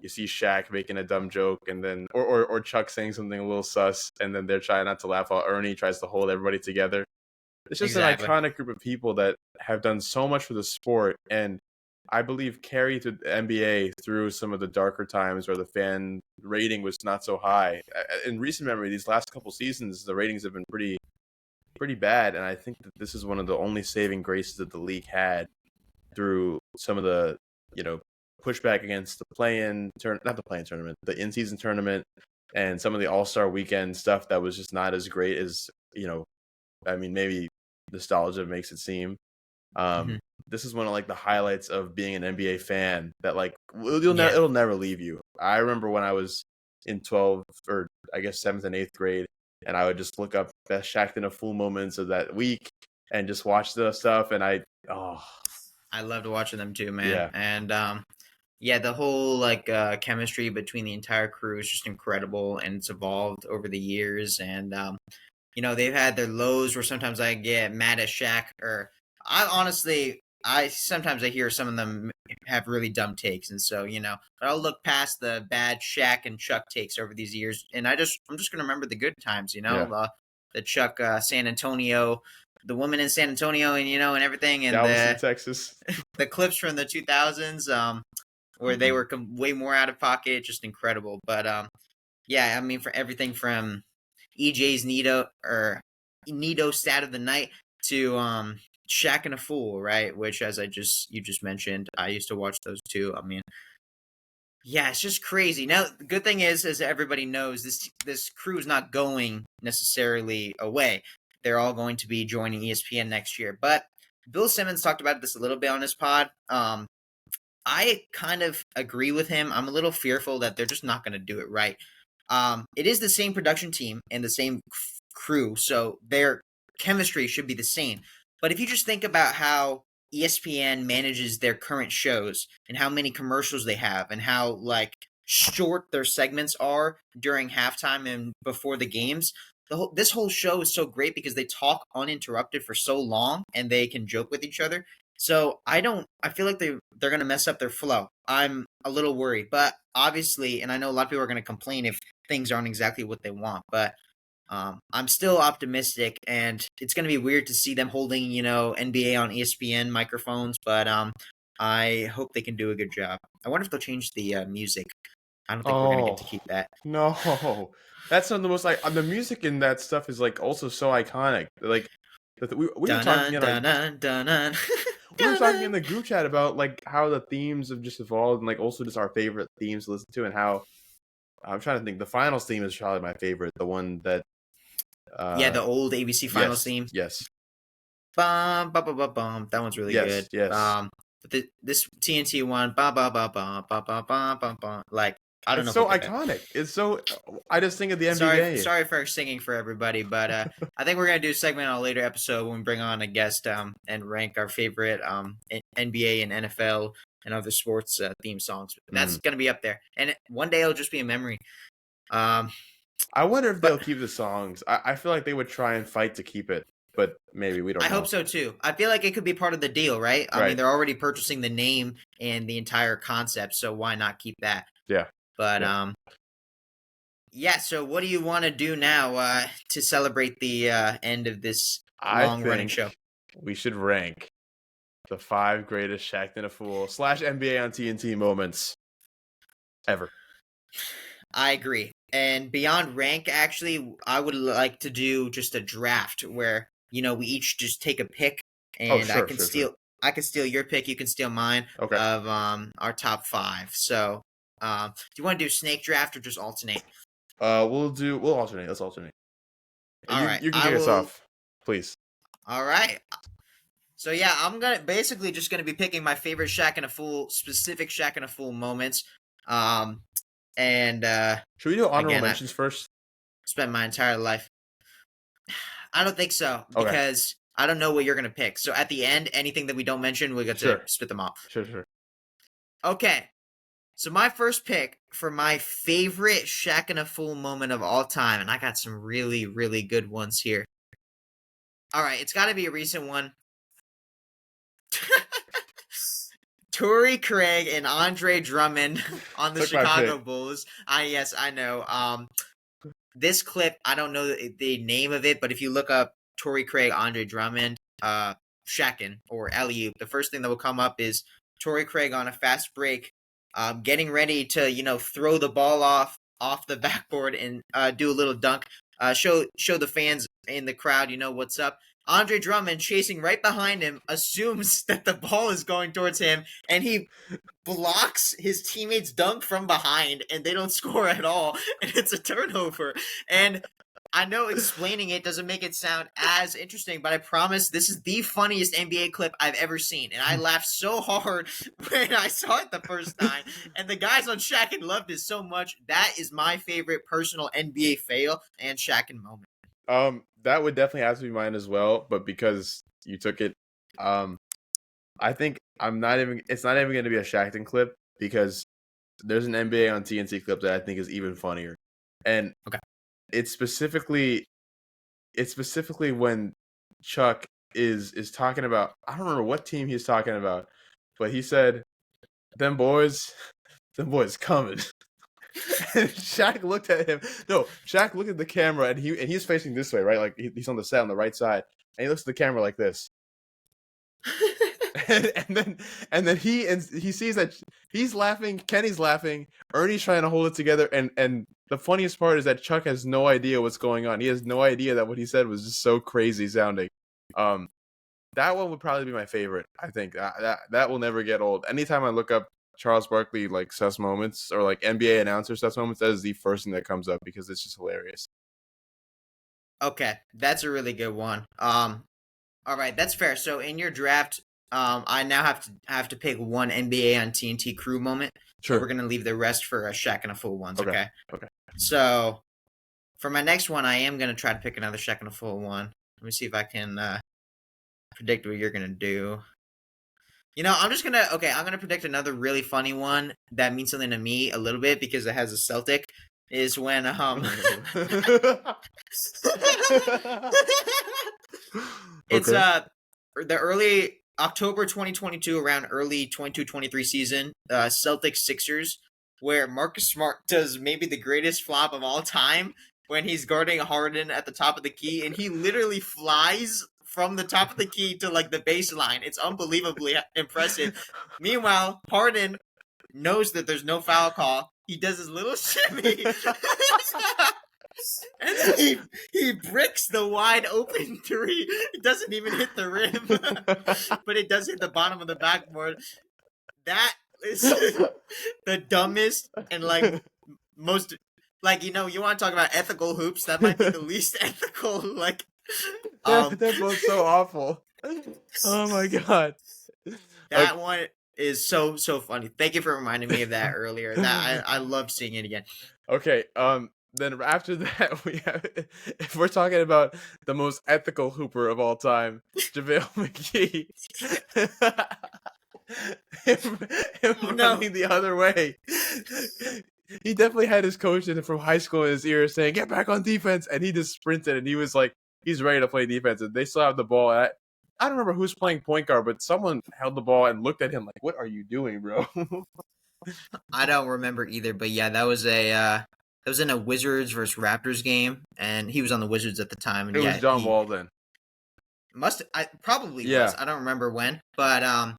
Speaker 1: you see Shaq making a dumb joke and then or Chuck saying something a little sus and then they're trying not to laugh while Ernie tries to hold everybody together. It's just an
Speaker 2: Exactly.
Speaker 1: iconic group of people that have done so much for the sport and I believe carried the NBA through some of the darker times where the fan rating was not so high. In recent memory, these last couple seasons, the ratings have been pretty bad, and I think that this is one of the only saving graces that the league had through some of the pushback against the not the play-in tournament, the in-season tournament, and some of the All-Star weekend stuff that was just not as great as I mean, maybe nostalgia makes it seem.
Speaker 2: Hmm.
Speaker 1: This is one of like the highlights of being an NBA fan that like
Speaker 2: Yeah.
Speaker 1: it'll never leave you. I remember when I was in 12th or I guess 7th and 8th grade, and I would just look up best Shaqtin' a Fool moments of that week and just watch the stuff. And
Speaker 2: I loved watching them too, man.
Speaker 1: yeah,
Speaker 2: And yeah, the whole like chemistry between the entire crew is just incredible, and it's evolved over the years. And they've had their lows where sometimes I get mad at Shaq, or I honestly, I sometimes I hear some of them have really dumb takes, and so but I'll look past the bad Shaq and Chuck takes over these years, and I'm just gonna remember the good times,
Speaker 1: yeah.
Speaker 2: the Chuck San Antonio, the woman in San Antonio, and and everything, and
Speaker 1: Galveston, Texas.
Speaker 2: the clips from the 2000s, where they were way more out of pocket, just incredible. But yeah, I mean, for everything from EJ's Nito stat of the night to Shaq and a Fool, right? Which, as you just mentioned, I used to watch those too. I mean, yeah, it's just crazy. Now, the good thing is, as everybody knows, this crew is not going necessarily away. They're all going to be joining ESPN next year. But Bill Simmons talked about this a little bit on his pod. I kind of agree with him. I'm a little fearful that they're just not going to do it right. It is the same production team and the same crew, so their chemistry should be the same. But if you just think about how ESPN manages their current shows and how many commercials they have and how like short their segments are during halftime and before the games. This whole show is so great because they talk uninterrupted for so long and they can joke with each other. So I feel like they're gonna mess up their flow. I'm a little worried, but obviously, and I know a lot of people are gonna complain if things aren't exactly what they want, but I'm still optimistic, and it's going to be weird to see them holding, NBA on ESPN microphones, but I hope they can do a good job. I wonder if they'll change the music. I don't think we're going to get to
Speaker 1: Oh
Speaker 2: keep that.
Speaker 1: no, that's some of the most like the music in that stuff is like also so iconic. Like we were
Speaker 2: Dun
Speaker 1: talking
Speaker 2: dun
Speaker 1: in our
Speaker 2: dun dun dun dun.
Speaker 1: we were talking in
Speaker 2: Dun-dun.
Speaker 1: the group chat about like how the themes have just evolved and like also just our favorite themes to listen to and how I'm trying to think the finals theme is probably my favorite. The one that
Speaker 2: Yeah,
Speaker 1: uh
Speaker 2: the old ABC Finals
Speaker 1: yes,
Speaker 2: theme.
Speaker 1: yes,
Speaker 2: Bum, bum, bum, bum, bum. That one's really
Speaker 1: yes,
Speaker 2: good.
Speaker 1: yes.
Speaker 2: But this TNT one, bum, bum, bum, bum, bum, bum, bum, bum, bum. Like, I don't
Speaker 1: It's
Speaker 2: know who
Speaker 1: so
Speaker 2: did that.
Speaker 1: iconic. It's so I just think of the
Speaker 2: Sorry,
Speaker 1: NBA.
Speaker 2: sorry for singing for everybody, but I think we're gonna do a segment on a later episode when we bring on a guest and rank our favorite NBA and NFL and other sports theme songs.
Speaker 1: Mm.
Speaker 2: That's gonna be up there, and one day it'll just be a memory. Um,
Speaker 1: I wonder if they'll
Speaker 2: but
Speaker 1: keep the songs. I feel like they would try and fight to keep it, but maybe we
Speaker 2: I
Speaker 1: don't
Speaker 2: hope
Speaker 1: know.
Speaker 2: so too. I feel like it could be part of the deal, right? I mean,
Speaker 1: Right.
Speaker 2: they're already purchasing the name and the entire concept, so why not keep that?
Speaker 1: Yeah.
Speaker 2: But
Speaker 1: Yeah.
Speaker 2: yeah. So what do you want to do now to celebrate the end of this
Speaker 1: I
Speaker 2: long running show?
Speaker 1: think we should rank the 5 greatest Shaqtin' a Fool / NBA on TNT moments ever.
Speaker 2: I agree. And beyond rank, actually, I would like to do just a draft where we each just take a pick,
Speaker 1: Oh,
Speaker 2: and
Speaker 1: sure, sure, sure.
Speaker 2: I can steal your pick, you can steal mine
Speaker 1: Okay.
Speaker 2: of our top five. So, do you want to do snake draft or just alternate?
Speaker 1: We'll alternate. Let's alternate. And
Speaker 2: All
Speaker 1: you
Speaker 2: right,
Speaker 1: you can
Speaker 2: I
Speaker 1: kick us
Speaker 2: will.
Speaker 1: off, please.
Speaker 2: All right. So yeah, I'm gonna basically just gonna be picking my favorite Shaq and a Fool, specific Shaq and a Fool moments. Um, and
Speaker 1: Should we do honorable
Speaker 2: again, I
Speaker 1: mentions first?
Speaker 2: spent my entire life. I don't think so
Speaker 1: Okay.
Speaker 2: because I don't know what you're gonna pick. So at the end, anything that we don't mention, we get to
Speaker 1: Sure.
Speaker 2: spit them off.
Speaker 1: Sure, sure.
Speaker 2: Okay. So my first pick for my favorite Shaq and a Fool moment of all time, and I got some really, really good ones here. All right, it's got to be a recent one. Torrey Craig and Andre Drummond on the
Speaker 1: Took my pick.
Speaker 2: Chicago Bulls. Yes, I know. This clip, I don't know the name of it, but if you look up Torrey Craig, Andre Drummond, Shaqtin' or alley-oop, the first thing that will come up is Torrey Craig on a fast break, getting ready to throw the ball off the backboard and do a little dunk. Show the fans in the crowd what's up. Andre Drummond chasing right behind him assumes that the ball is going towards him, and he blocks his teammates dunk from behind, and they don't score at all, and it's a turnover. And I know explaining it doesn't make it sound as interesting, but I promise this is the funniest NBA clip I've ever seen, and I laughed so hard when I saw it the first time. And the guys on Shaq loved it so much. That is my favorite personal NBA fail and Shaq moment.
Speaker 1: That would definitely have to be mine as well, but because you took it, I think it's not even going to be a Shaqtin' clip because there's an NBA on TNT clip that I think is even funnier, and
Speaker 2: Okay.
Speaker 1: it's specifically when Chuck is talking about, I don't remember what team he's talking about, but he said, them boys coming. And Shaq looked at him. No, Shaq looked at the camera, and he's facing this way, right? Like he's on the set on the right side, and he looks at the camera like this. and then he sees that he's laughing, Kenny's laughing, Ernie's trying to hold it together, and the funniest part is that Chuck has no idea what's going on. He has no idea that what he said was just so crazy sounding. That one would probably be my favorite. I think that will never get old. Anytime I look up Charles Barkley like sus moments or like NBA announcer sus moments, that is the first thing that comes up because it's just hilarious.
Speaker 2: Okay, that's a really good one. All right, that's fair. So in your draft, I now have to pick one NBA on TNT crew moment. So
Speaker 1: Sure.
Speaker 2: we're gonna leave the rest for a Shaq and a Fool ones.
Speaker 1: Okay.
Speaker 2: Okay. So for my next one, I am gonna try to pick another Shaq and a Fool one. Let me see if I can predict what you're gonna do. I'm just gonna I'm gonna predict another really funny one that means something to me a little bit because it has a Celtic. Is when it's
Speaker 1: Okay.
Speaker 2: the early October 2022, around early 22-23 season, Celtics Sixers, where Marcus Smart does maybe the greatest flop of all time when he's guarding Harden at the top of the key, and he literally flies from the top of the key to like the baseline. It's unbelievably impressive. Meanwhile, Harden knows that there's no foul call. He does his little shimmy. And then he bricks the wide open three. It doesn't even hit the rim, but it does hit the bottom of the backboard. That is the dumbest and like most you want to talk about ethical hoops. That might be the least ethical.
Speaker 1: They're both so awful. Oh my god.
Speaker 2: That one is so funny. Thank you for reminding me of that earlier. That I love seeing it again.
Speaker 1: Okay. Then after that, we have, if we're talking about the most ethical hooper of all time, JaVale McGee. him running the other way. He definitely had his coach from high school in his ear saying, "Get back on defense," and he just sprinted, and he was like, he's ready to play defense, and they still have the ball. And I don't remember who's playing point guard, but someone held the ball and looked at him like, "What are you doing, bro?"
Speaker 2: I don't remember either, but yeah, that was that was in a Wizards versus Raptors game, and he was on the Wizards at the time. And
Speaker 1: it was John Wall then.
Speaker 2: Probably was. I don't remember when, but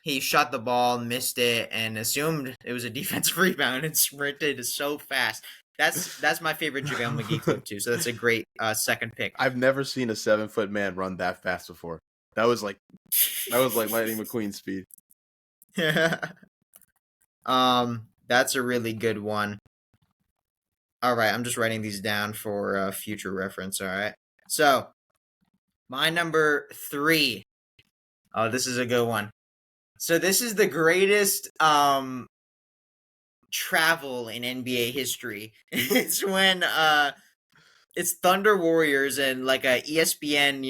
Speaker 2: he shot the ball, missed it, and assumed it was a defensive rebound and sprinted so fast. That's my favorite JaVale McGee clip too. So that's a great second pick.
Speaker 1: I've never seen a 7-foot man run that fast before. That was like Lightning McQueen speed.
Speaker 2: That's a really good one. All right, I'm just writing these down for future reference. All right, so my number 3. Oh, this is a good one. So this is the greatest travel in NBA history. It's when it's Thunder Warriors and like a ESPN,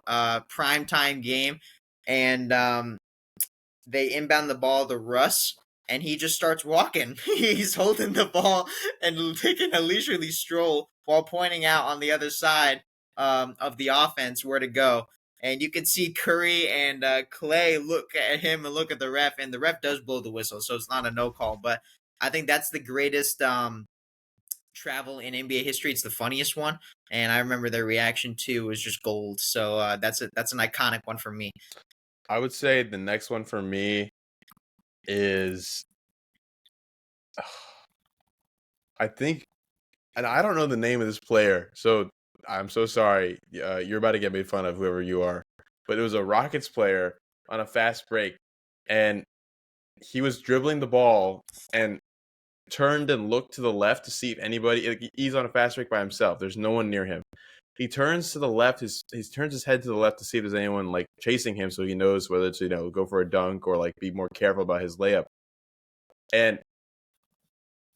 Speaker 2: primetime game, and they inbound the ball to Russ, and he just starts walking. He's holding the ball and taking a leisurely stroll while pointing out on the other side of the offense where to go. And you can see Curry and Clay look at him and look at the ref, and the ref does blow the whistle, so it's not a no call. But I think that's the greatest travel in NBA history. It's the funniest one, and I remember their reaction too was just gold. So that's an iconic one for me.
Speaker 1: I would say the next one for me is, I think, and I don't know the name of this player, so I'm so sorry. You're about to get made fun of, whoever you are. But it was a Rockets player on a fast break, and he was dribbling the ball and turned and looked to the left to see if anybody. He's on a fast break by himself. There's no one near him. He turns to the left. He turns his head to the left to see if there's anyone like chasing him, so he knows whether to go for a dunk or like be more careful about his layup. And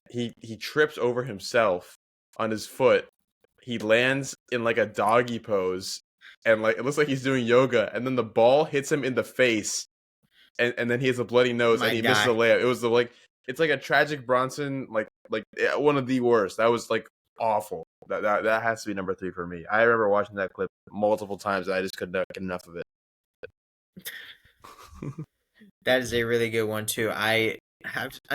Speaker 1: he trips over himself on his foot. He lands in like a doggy pose, and like it looks like he's doing yoga, and then the ball hits him in the face, and then he has a bloody nose and he misses a layup. It was it's like a tragic Brunson, like one of the worst. That was like awful. That has to be number 3 for me. I remember watching that clip multiple times, and I just could not get enough of it.
Speaker 2: That is a really good one too. I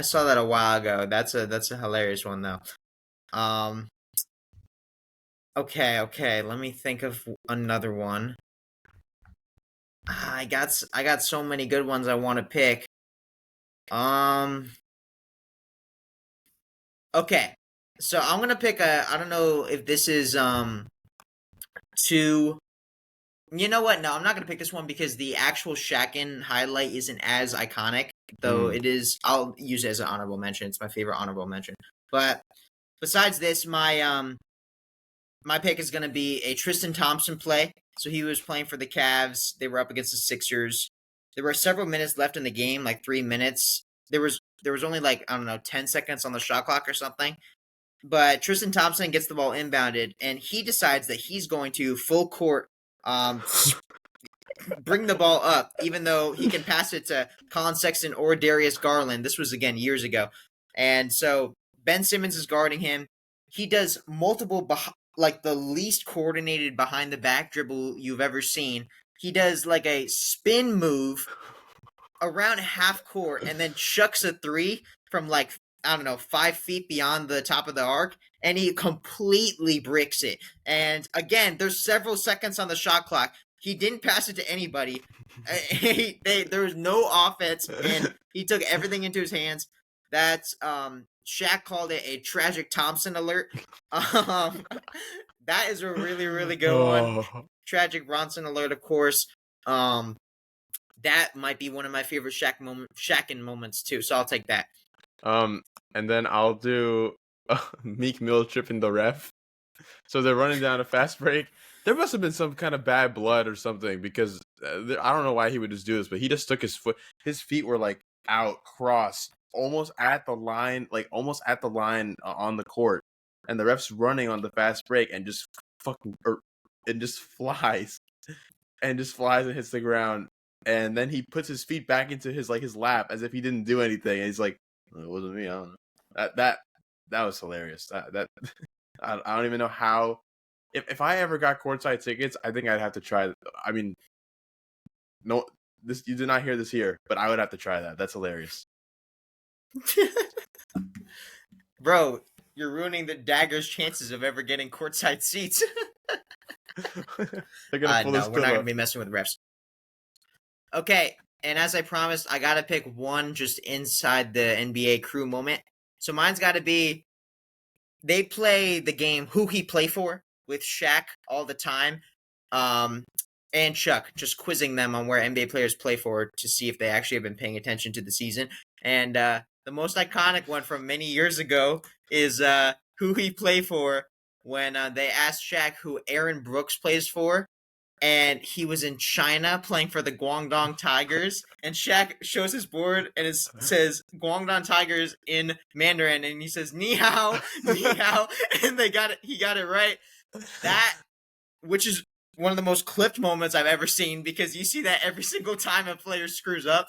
Speaker 2: saw that a while ago. That's a hilarious one though. Okay. Let me think of another one. I got so many good ones I want to pick. Okay. So I'm gonna pick I don't know if this is too. You know what? No, I'm not gonna pick this one because the actual Shaqtin highlight isn't as iconic, though it is. I'll use it as an honorable mention. It's my favorite honorable mention. But besides this, my pick is gonna be a Tristan Thompson play. So he was playing for the Cavs. They were up against the Sixers. There were several minutes left in the game, like 3 minutes. There was only like, I don't know, 10 seconds on the shot clock or something. But Tristan Thompson gets the ball inbounded, and he decides that he's going to full court bring the ball up, even though he can pass it to Colin Sexton or Darius Garland. This was, again, years ago. And so Ben Simmons is guarding him. He does multiple, like the least coordinated behind the back dribble you've ever seen. He does like a spin move around half court and then chucks a three from like, I don't know, 5 feet beyond the top of the arc, and he completely bricks it. And again, there's several seconds on the shot clock. He didn't pass it to anybody. There was no offense, and he took everything into his hands. That's Shaq called it a tragic Thompson alert. That is a really, really good one. Tragic Brunson alert, of course. That might be one of my favorite Shaqtin moments too. So I'll take that.
Speaker 1: And then I'll do Meek Mill tripping the ref. So they're running down a fast break. There must have been some kind of bad blood or something, because I don't know why he would just do this, but he just took his foot. His feet were like out, crossed, almost at the line on the court, and the ref's running on the fast break and just flies and hits the ground, and then he puts his feet back into his lap as if he didn't do anything, and he's like, "It wasn't me." I don't know. That was hilarious. That I don't even know how. If I ever got courtside tickets, I think I'd have to try. I mean, no, this you did not hear this here, but I would have to try that. That's hilarious.
Speaker 2: Bro, you're ruining the Daggers' chances of ever getting courtside seats.
Speaker 1: They're gonna pull
Speaker 2: no, we're not
Speaker 1: up.
Speaker 2: gonna be messing with refs. Okay, and as I promised, I gotta pick one just inside the NBA crew moment. So mine's gotta be, they play the game Who He Play For with Shaq all the time. And Chuck, just quizzing them on where NBA players play for to see if they actually have been paying attention to the season. And the most iconic one from many years ago is Who He Play For, when they asked Shaq who Aaron Brooks plays for, and he was in China playing for the Guangdong Tigers, and Shaq shows his board and it says Guangdong Tigers in Mandarin, and he says ni hao, ni hao, and he got it right. That, which is one of the most clipped moments I've ever seen, because you see that every single time a player screws up.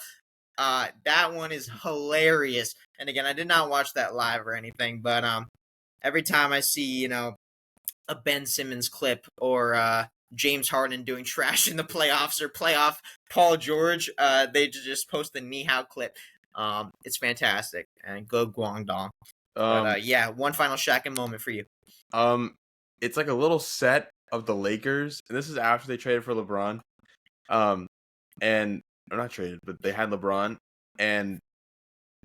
Speaker 2: That one is hilarious. And again, I did not watch that live or anything, but every time I see, a Ben Simmons clip or James Harden doing trash in the playoffs or playoff Paul George, they just post the ni hao clip. It's fantastic. And go Guangdong. But yeah, one final Shaqtin moment for you.
Speaker 1: It's like a little set of the Lakers, and this is after they traded for LeBron. And or not traded, but they had LeBron, and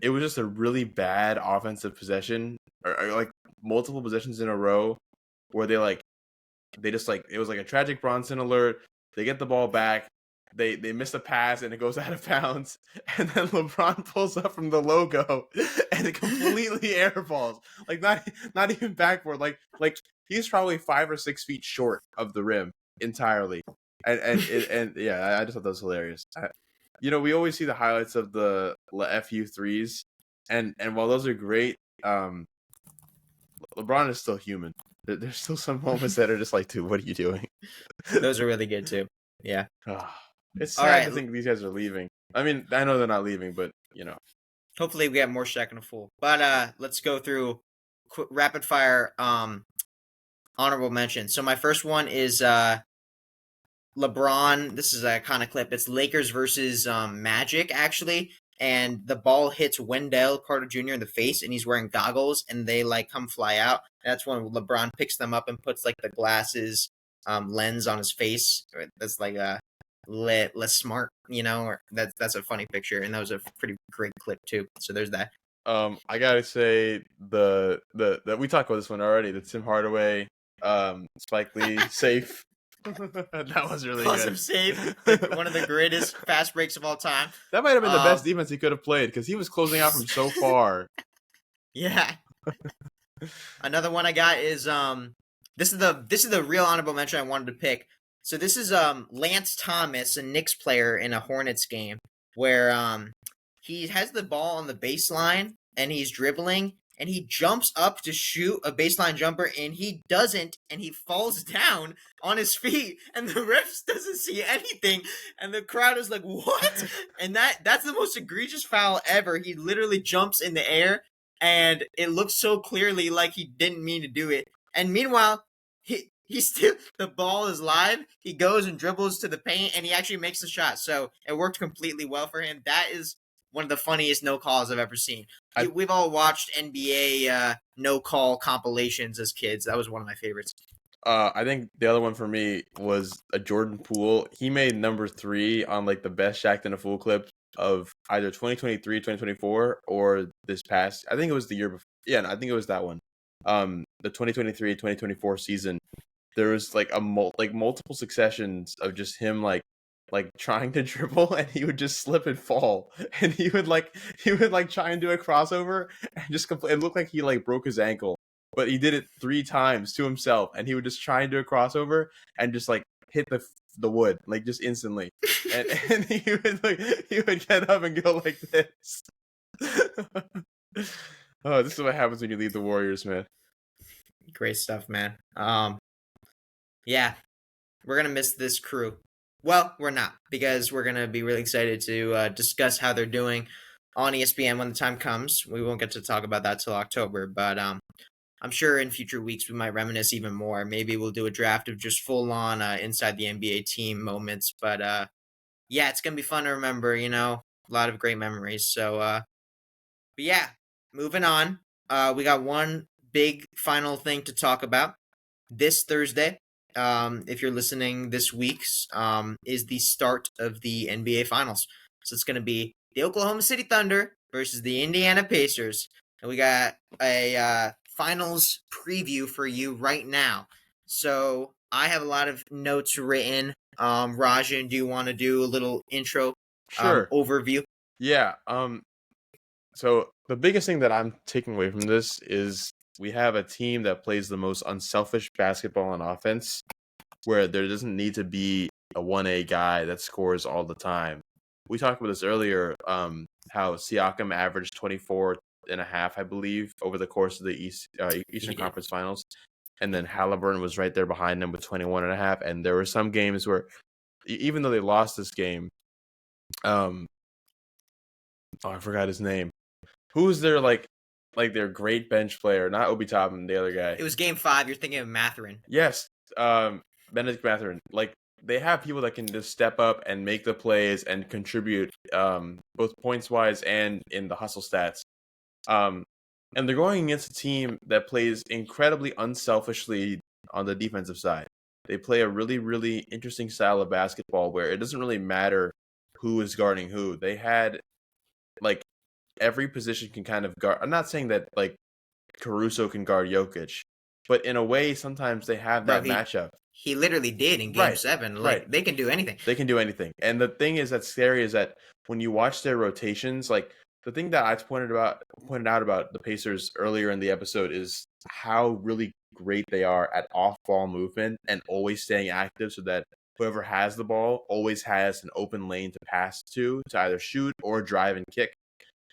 Speaker 1: it was just a really bad offensive possession, or like multiple possessions in a row where it was like a tragic Brunson alert. They get the ball back, they miss a pass, and it goes out of bounds, and then LeBron pulls up from the logo and it completely airballs, like not even backward, like he's probably 5 or 6 feet short of the rim entirely, and yeah, I just thought that was hilarious. We always see the highlights of the FU threes, and while those are great, LeBron is still human. There's still some moments that are just like, dude, what are you doing?
Speaker 2: Those are really good too. Yeah.
Speaker 1: It's sad to think these guys are leaving. I mean, I know they're not leaving, but
Speaker 2: hopefully we get more Shaq full. But let's go through rapid fire honorable mentions. So my first one is LeBron. This is a kind of clip. It's Lakers versus Magic, actually, and the ball hits Wendell Carter Jr. in the face, and he's wearing goggles, and they come fly out. That's when LeBron picks them up and puts the glasses lens on his face. That's less smart, or that's a funny picture, and that was a pretty great clip too. So there's that.
Speaker 1: I gotta say the we talked about this one already. The Tim Hardaway, Spike Lee safe. That was really good.
Speaker 2: Safe, one of the greatest fast breaks of all time.
Speaker 1: That might have been the best defense he could have played, because he was closing out from so far.
Speaker 2: Yeah. Another one I got is this is the real honorable mention I wanted to pick. So this is Lance Thomas, a Knicks player in a Hornets game, where he has the ball on the baseline and he's dribbling, and he jumps up to shoot a baseline jumper, and he doesn't, and he falls down on his feet, and the refs doesn't see anything, and the crowd is like, "What?" And that's the most egregious foul ever. He literally jumps in the air, and it looks so clearly like he didn't mean to do it. And meanwhile, he still, the ball is live. He goes and dribbles to the paint, and he actually makes the shot. So it worked completely well for him. That is one of the funniest no calls I've ever seen. We've all watched NBA no call compilations as kids. That was one of my favorites.
Speaker 1: I think the other one for me was a Jordan Poole. He made number 3 on like the best Shaqtin a Fool clip of either 2023, 2024, or this past. I think it was the year before. Yeah, no, I think it was that one. The 2023, 2024 season. There was like multiple successions of just him like trying to dribble, and he would just slip and fall, and he would try and do a crossover and just it looked like he like broke his ankle, but he did it 3 times to himself, and he would just try and do a crossover and just like hit the wood like just instantly, and he would get up and go like this. Oh, this is what happens when you leave the Warriors, man.
Speaker 2: Great stuff, man. Yeah, we're gonna miss this crew. Well, we're not, because we're gonna be really excited to discuss how they're doing on ESPN when the time comes. We won't get to talk about that till October, but I'm sure in future weeks we might reminisce even more. Maybe we'll do a draft of just full on inside the NBA team moments. But yeah, it's gonna be fun to remember. You know, a lot of great memories. So, but yeah, moving on. We got one big final thing to talk about this Thursday. If you're listening this week's, is the start of the NBA Finals. So it's going to be the Oklahoma City Thunder versus the Indiana Pacers. And we got a finals preview for you right now. So I have a lot of notes written. Rajan, do you want to do a little intro overview?
Speaker 1: Yeah. So the biggest thing that I'm taking away from this is we have a team that plays the most unselfish basketball on offense, where there doesn't need to be a 1A guy that scores all the time. We talked about this earlier, how Siakam averaged 24.5, I believe, over the course of the Eastern Conference Finals. And then Halliburton was right there behind him with 21.5. And there were some games where, even though they lost this game, I forgot his name. Who's their their great bench player? Not Obi Toppin, the other guy.
Speaker 2: It was Game 5. You're thinking of Mathurin.
Speaker 1: Yes, Benedict Mathurin. Like, they have people that can just step up and make the plays and contribute, both points wise and in the hustle stats. And they're going against a team that plays incredibly unselfishly on the defensive side. They play a really, really interesting style of basketball where it doesn't really matter who is guarding who. They had like every position can kind of guard. I'm not saying that like Caruso can guard Jokic, but in a way, sometimes they have that matchup.
Speaker 2: He literally did in Game 7. Like, they can do anything.
Speaker 1: They can do anything. And the thing is that's scary is that when you watch their rotations, like the thing that I pointed out about the Pacers earlier in the episode is how really great they are at off-ball movement and always staying active, so that whoever has the ball always has an open lane to pass to either shoot or drive and kick.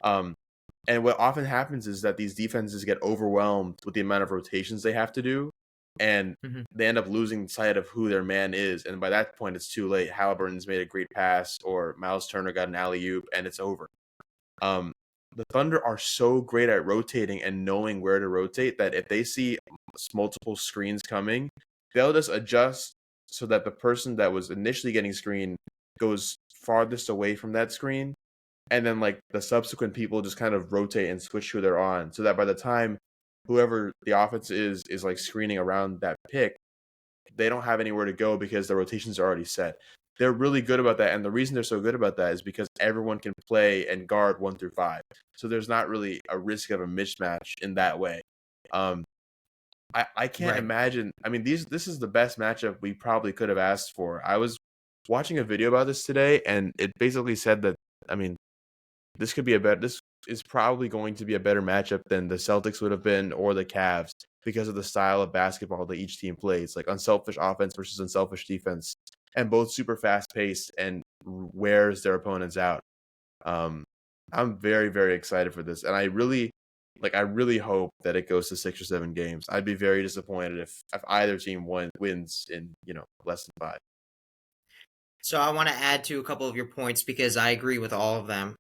Speaker 1: And what often happens is that these defenses get overwhelmed with the amount of rotations they have to do, and they end up losing sight of who their man is. And by that point, it's too late. Halliburton's made a great pass, or Miles Turner got an alley-oop, and it's over. The Thunder are so great at rotating and knowing where to rotate that if they see multiple screens coming, they'll just adjust so that the person that was initially getting screened goes farthest away from that screen. And then like the subsequent people just kind of rotate and switch who they're on, so that by the time whoever the offense is like screening around that pick, they don't have anywhere to go because the rotations are already set. They're really good about that. And the reason they're so good about that is because everyone can play and guard 1 through 5. So there's not really a risk of a mismatch in that way. I can't imagine. I mean, this is the best matchup we probably could have asked for. I was watching a video about this today, and it basically said that, I mean, this is probably going to be a better matchup than the Celtics would have been or the Cavs, because of the style of basketball that each team plays, like unselfish offense versus unselfish defense, and both super fast paced and wears their opponents out. I'm very, very excited for this. And I really, like I really hope that it goes to 6 or 7 games. I'd be very disappointed if either team wins in, less than 5.
Speaker 2: So I want to add to a couple of your points because I agree with all of them.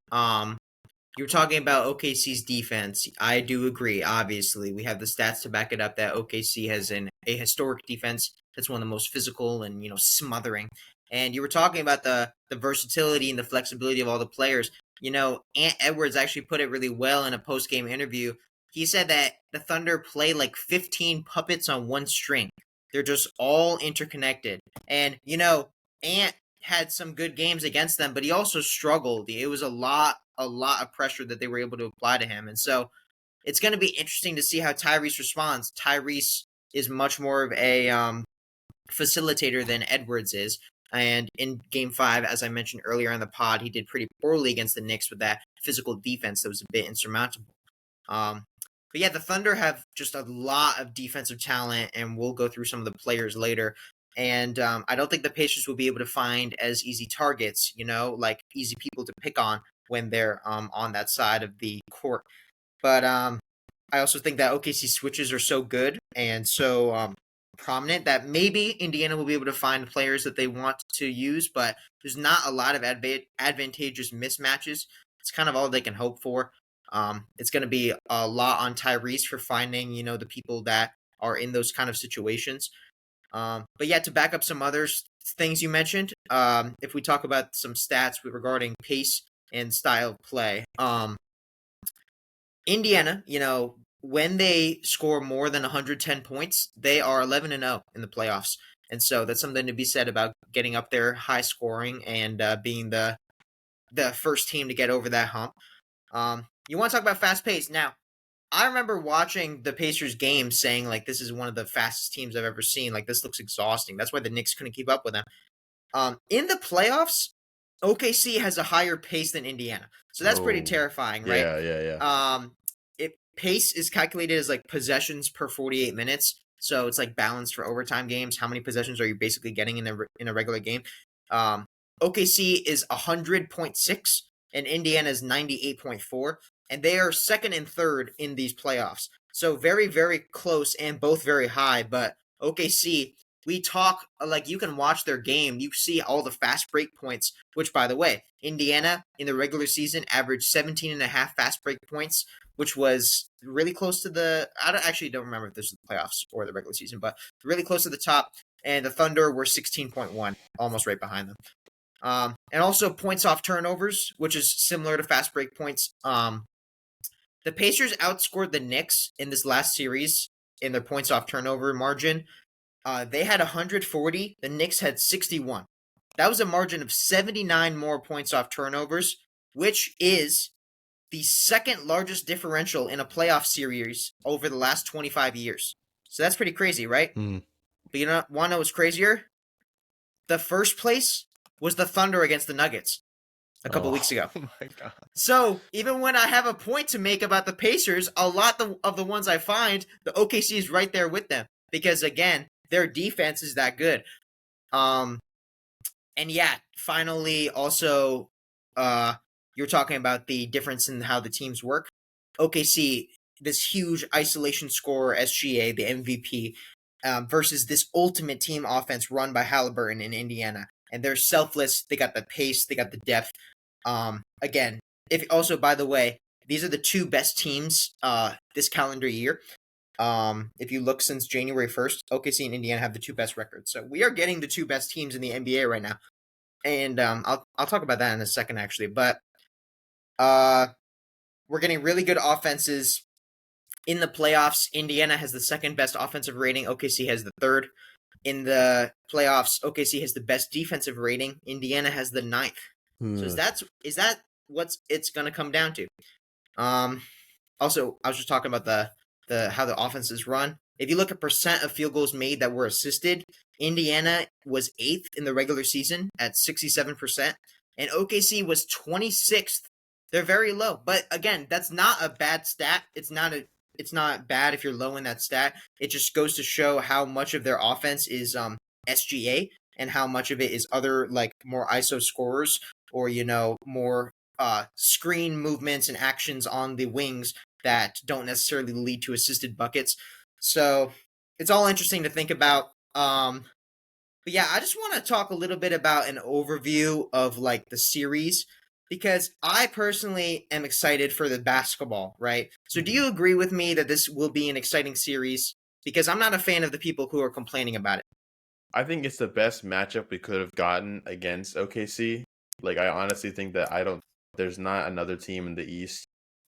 Speaker 2: You're talking about OKC's defense. I do agree. Obviously, we have the stats to back it up that OKC has a historic defense that's one of the most physical and smothering. And you were talking about the versatility and the flexibility of all the players. Ant Edwards actually put it really well in a post game interview. He said that the Thunder play like 15 puppets on one string. They're just all interconnected. And Ant had some good games against them, but he also struggled. It was a lot of pressure that they were able to apply to him. And so it's going to be interesting to see how Tyrese responds. Tyrese is much more of a facilitator than Edwards is. And in game 5, as I mentioned earlier on the pod, he did pretty poorly against the Knicks with that physical defense that was a bit insurmountable. But yeah, the Thunder have just a lot of defensive talent, and we'll go through some of the players later. And I don't think the Pacers will be able to find as easy targets, like easy people to pick on when they're on that side of the court. But I also think that OKC switches are so good and so prominent that maybe Indiana will be able to find players that they want to use, but there's not a lot of advantageous mismatches. It's kind of all they can hope for. It's going to be a lot on Tyrese for finding, the people that are in those kind of situations. But yeah, to back up some other things you mentioned, if we talk about some stats regarding pace and style of play, Indiana, when they score more than 110 points, they are 11-0 in the playoffs. And so that's something to be said about getting up there, high scoring, and being the first team to get over that hump. You want to talk about fast pace. Now, I remember watching the Pacers game saying, like, this is one of the fastest teams I've ever seen. Like, this looks exhausting. That's why the Knicks couldn't keep up with them. In the playoffs, OKC has a higher pace than Indiana. So that's pretty terrifying, right?
Speaker 1: Yeah.
Speaker 2: Pace is calculated as, like, possessions per 48 minutes. So it's, like, balanced for overtime games. How many possessions are you basically getting in a regular game? OKC is 100.6, and Indiana is 98.4. And they are second and third in these playoffs. So very, very close and both very high. But OKC, we talk, like, you can watch their game. You see all the fast break points, which, by the way, Indiana in the regular season averaged 17.5 fast break points, which was really close to I don't remember if this was the playoffs or the regular season, but really close to the top. And the Thunder were 16.1, almost right behind them. And also points off turnovers, which is similar to fast break points. The Pacers outscored the Knicks in this last series in their points off turnover margin. They had 140. The Knicks had 61. That was a margin of 79 more points off turnovers, which is the second largest differential in a playoff series over the last 25 years. So that's pretty crazy, right?
Speaker 1: Mm.
Speaker 2: But you want to know what's crazier? The first place was the Thunder against the Nuggets a couple weeks ago.
Speaker 1: Oh my God.
Speaker 2: So even when I have a point to make about the Pacers, a lot of the ones I find, the OKC is right there with them because, again, their defense is that good. And yeah, finally, also, you're talking about the difference in how the teams work. OKC, this huge isolation scorer, SGA, the MVP, versus this ultimate team offense run by Halliburton in Indiana. And they're selfless. They got the pace. They got the depth. Again, by the way, these are the two best teams this calendar year. If you look since January 1st, OKC and Indiana have the two best records. So we are getting the two best teams in the NBA right now. And I'll talk about that in a second, actually. But we're getting really good offenses in the playoffs. Indiana has the second best offensive rating. OKC has the third. In the playoffs, OKC has the best defensive rating. Indiana has the ninth. So is that what it's going to come down to? Also, I was just talking about the how the offenses run. If you look at percent of field goals made that were assisted, Indiana was 8th in the regular season at 67%, and OKC was 26th. They're very low. But again, that's not a bad stat. It's not bad if you're low in that stat. It just goes to show how much of their offense is SGA and how much of it is other, like, more ISO scorers or more screen movements and actions on the wings that don't necessarily lead to assisted buckets. So it's all interesting to think about. But yeah, I just want to talk a little bit about an overview of like the series because I personally am excited for the basketball, right? So do you agree with me that this will be an exciting series? Because I'm not a fan of the people who are complaining about it.
Speaker 1: I think it's the best matchup we could have gotten against OKC. Like, I honestly think that there's not another team in the East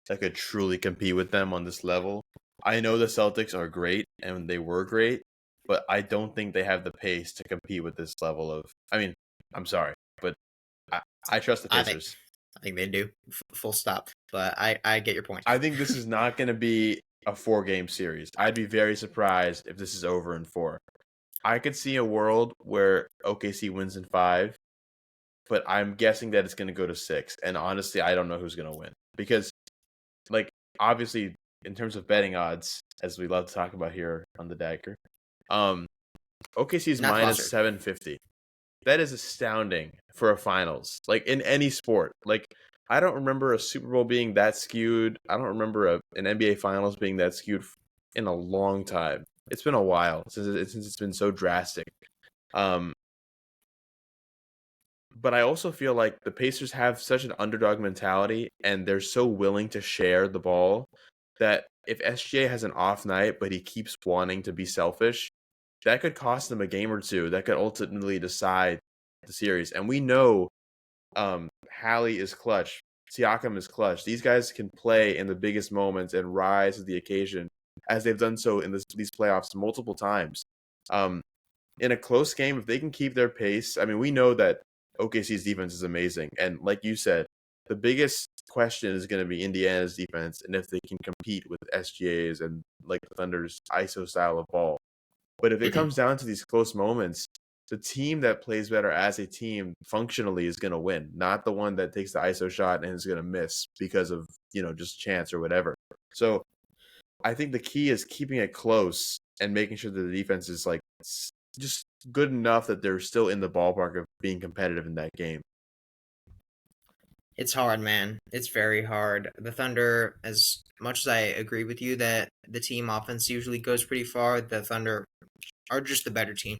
Speaker 1: that could truly compete with them on this level. I know the Celtics are great and they were great, but I don't think they have the pace to compete with this level of. I mean, I'm sorry, but I trust the
Speaker 2: I think
Speaker 1: Pacers.
Speaker 2: I think they do. Full stop. But I get your point.
Speaker 1: I think this is not going to be a 4-game series. I'd be very surprised if this is over in 4. I could see a world where OKC wins in 5, but I'm guessing that it's going to go to 6. And honestly, I don't know who's going to win because, like, obviously, in terms of betting odds, as we love to talk about here on the Dagger, OKC is
Speaker 2: Not
Speaker 1: minus
Speaker 2: flustered.
Speaker 1: 750. That is astounding for a finals, like in any sport. Like, I don't remember a Super Bowl being that skewed. I don't remember an NBA Finals being that skewed in a long time. It's been a while since it's been so drastic. Um, but I also feel like the Pacers have such an underdog mentality, and they're so willing to share the ball that if SGA has an off night, but he keeps wanting to be selfish, that could cost them a game or two. That could ultimately decide the series. And we know Hallie is clutch. Siakam is clutch. These guys can play in the biggest moments and rise to the occasion, as they've done so in these playoffs multiple times. In a close game, if they can keep their pace, I mean, we know that OKC's defense is amazing. And like you said, the biggest question is going to be Indiana's defense and if they can compete with SGA's and like the Thunder's ISO style of ball. But if it comes down to these close moments, the team that plays better as a team functionally is going to win, not the one that takes the ISO shot and is going to miss because of, just chance or whatever. So I think the key is keeping it close and making sure that the defense is like just good enough that they're still in the ballpark of being competitive in that game.
Speaker 2: It's hard, man. It's very hard. The Thunder, as much as I agree with you that the team offense usually goes pretty far, the Thunder are just the better team.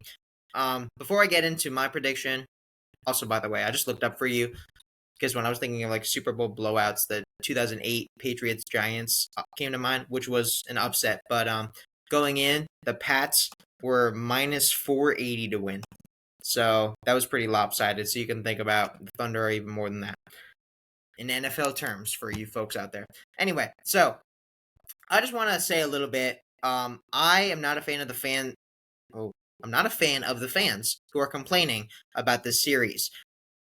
Speaker 2: Before I get into my prediction, also by the way, I just looked up for you because when I was thinking of like Super Bowl blowouts, the 2008 Patriots Giants came to mind, which was an upset. But going in, the Pats were minus 480 to win. So that was pretty lopsided. So you can think about the Thunder are even more than that in NFL terms for you folks out there. Anyway, so I just want to say a little bit. I am not a fan of the fan. Oh, I'm not a fan of the fans who are complaining about this series.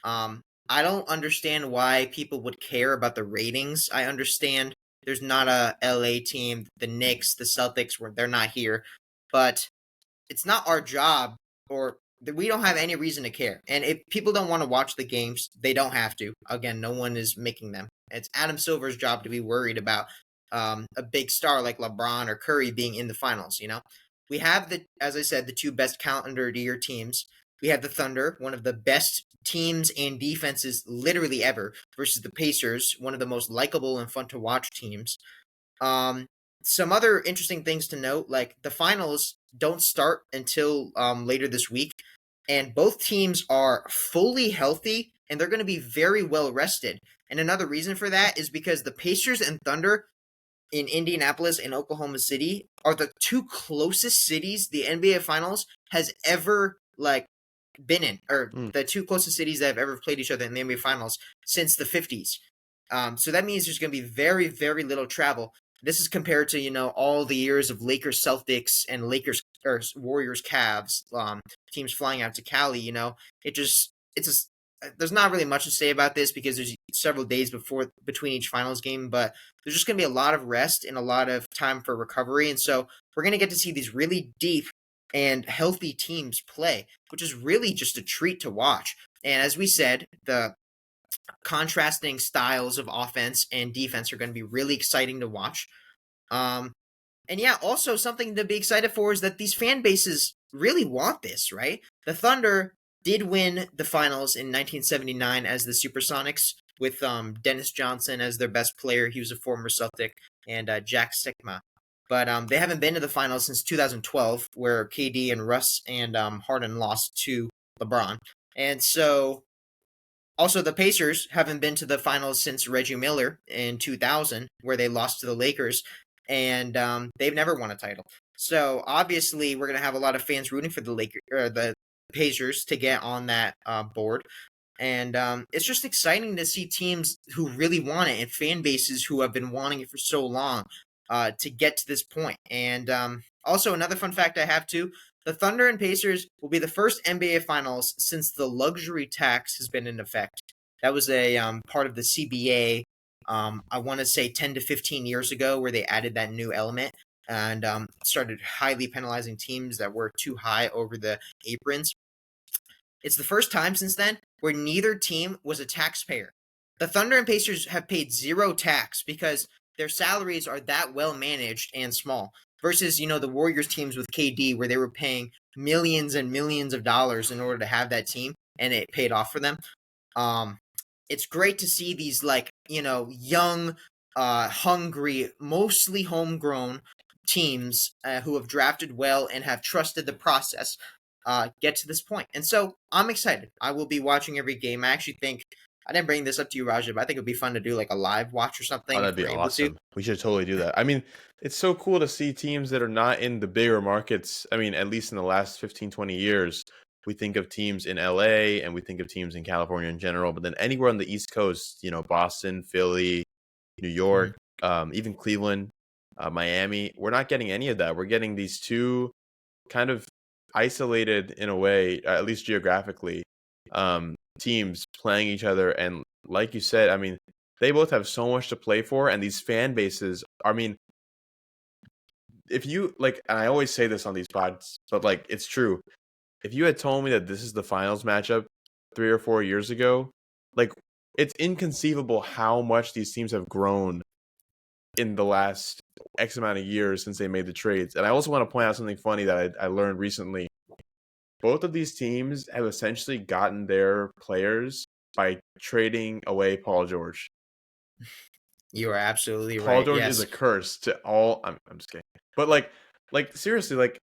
Speaker 2: I don't understand why people would care about the ratings. I understand there's not a LA team, the Knicks, the Celtics, where they're not here, but it's not our job, or we don't have any reason to care. And if people don't want to watch the games, they don't have to. Again, no one is making them. It's Adam Silver's job to be worried about a big star like LeBron or Curry being in the finals. We have as I said, the two best calendar year teams. We have the Thunder, one of the best teams and defenses literally ever, versus the Pacers, one of the most likable and fun to watch teams. Some other interesting things to note, like the finals don't start until later this week, and both teams are fully healthy and they're going to be very well rested. And another reason for that is because the Pacers and Thunder in Indianapolis and Oklahoma City are the two closest cities the NBA Finals has ever been in, or the two closest cities that have ever played each other in the NBA Finals since the 50s. So that means there's going to be very, very little travel. This is compared to, all the years of Lakers Celtics and Lakers or Warriors Cavs, teams flying out to Cali. There's not really much to say about this because there's several days between each finals game, but there's just going to be a lot of rest and a lot of time for recovery. And so we're going to get to see these really deep and healthy teams play, which is really just a treat to watch. And as we said, the contrasting styles of offense and defense are going to be really exciting to watch. And yeah, also something to be excited for is that these fan bases really want this, right? The Thunder did win the finals in 1979 as the Supersonics with Dennis Johnson as their best player. He was a former Celtic. and Jack Sikma. But they haven't been to the finals since 2012, where KD and Russ and Harden lost to LeBron. And so also, the Pacers haven't been to the finals since Reggie Miller in 2000, where they lost to the Lakers, and they've never won a title. So obviously, we're gonna have a lot of fans rooting for the Pacers to get on that board, and it's just exciting to see teams who really want it and fan bases who have been wanting it for so long to get to this point. And also, another fun fact I have too: the Thunder and Pacers will be the first NBA Finals since the luxury tax has been in effect. That was a part of the CBA. I want to say 10 to 15 years ago, where they added that new element and started highly penalizing teams that were too high over the aprons. It's the first time since then where neither team was a taxpayer. The Thunder and Pacers have paid zero tax because their salaries are that well managed and small. Versus, the Warriors teams with KD, where they were paying millions and millions of dollars in order to have that team, and it paid off for them. It's great to see these young, hungry, mostly homegrown teams who have drafted well and have trusted the process get to this point. And so I'm excited. I will be watching every game. I actually think I didn't bring this up to you, Raja, but I think it would be fun to do like a live watch or something
Speaker 1: Oh,
Speaker 2: if
Speaker 1: that'd be
Speaker 2: we're able to.
Speaker 1: awesome. We should totally do that. I mean, it's so cool to see teams that are not in the bigger markets. I mean, at least in the last 15, 20 years, we think of teams in LA and we think of teams in California in general, but then anywhere on the East Coast, Boston, Philly, New York, even Cleveland, Miami, we're not getting any of that. We're getting these two kind of isolated in a way, at least geographically, teams playing each other. And like you said, I mean, they both have so much to play for, and these fan bases, I mean, if you like, and I always say this on these pods, but like, it's true. If you had told me that this is the finals matchup 3 or 4 years ago, like, it's inconceivable how much these teams have grown in the last X amount of years since they made the trades. And I also want to point out something funny that I learned recently. Both of these teams have essentially gotten their players by trading away Paul George.
Speaker 2: You are absolutely
Speaker 1: Paul
Speaker 2: right.
Speaker 1: George is
Speaker 2: Yes.
Speaker 1: a curse to all. I'm just kidding, but like seriously, like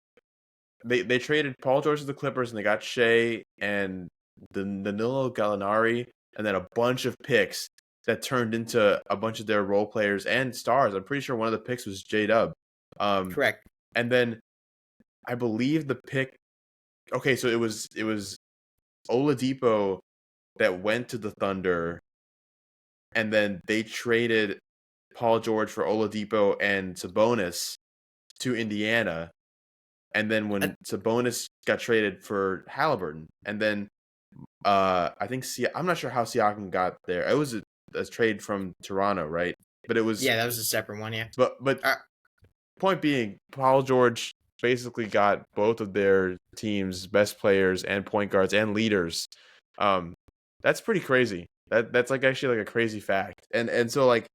Speaker 1: they traded Paul George to the Clippers and they got Shea and the Danilo Gallinari and then a bunch of picks that turned into a bunch of their role players and stars. I'm pretty sure one of the picks was J-Dub.
Speaker 2: Correct.
Speaker 1: And then I believe the pick. Okay, so it was Oladipo that went to the Thunder, and then they traded Paul George for Oladipo and Sabonis to Indiana. And then when Sabonis got traded for Halliburton, and then I think I'm not sure how Siakam got there. It was a trade from Toronto, right? But it was
Speaker 2: Yeah, that was a separate one. Yeah.
Speaker 1: but point being, Paul George basically got both of their team's best players and point guards and leaders. That's pretty crazy. That's like actually like a crazy fact. And so like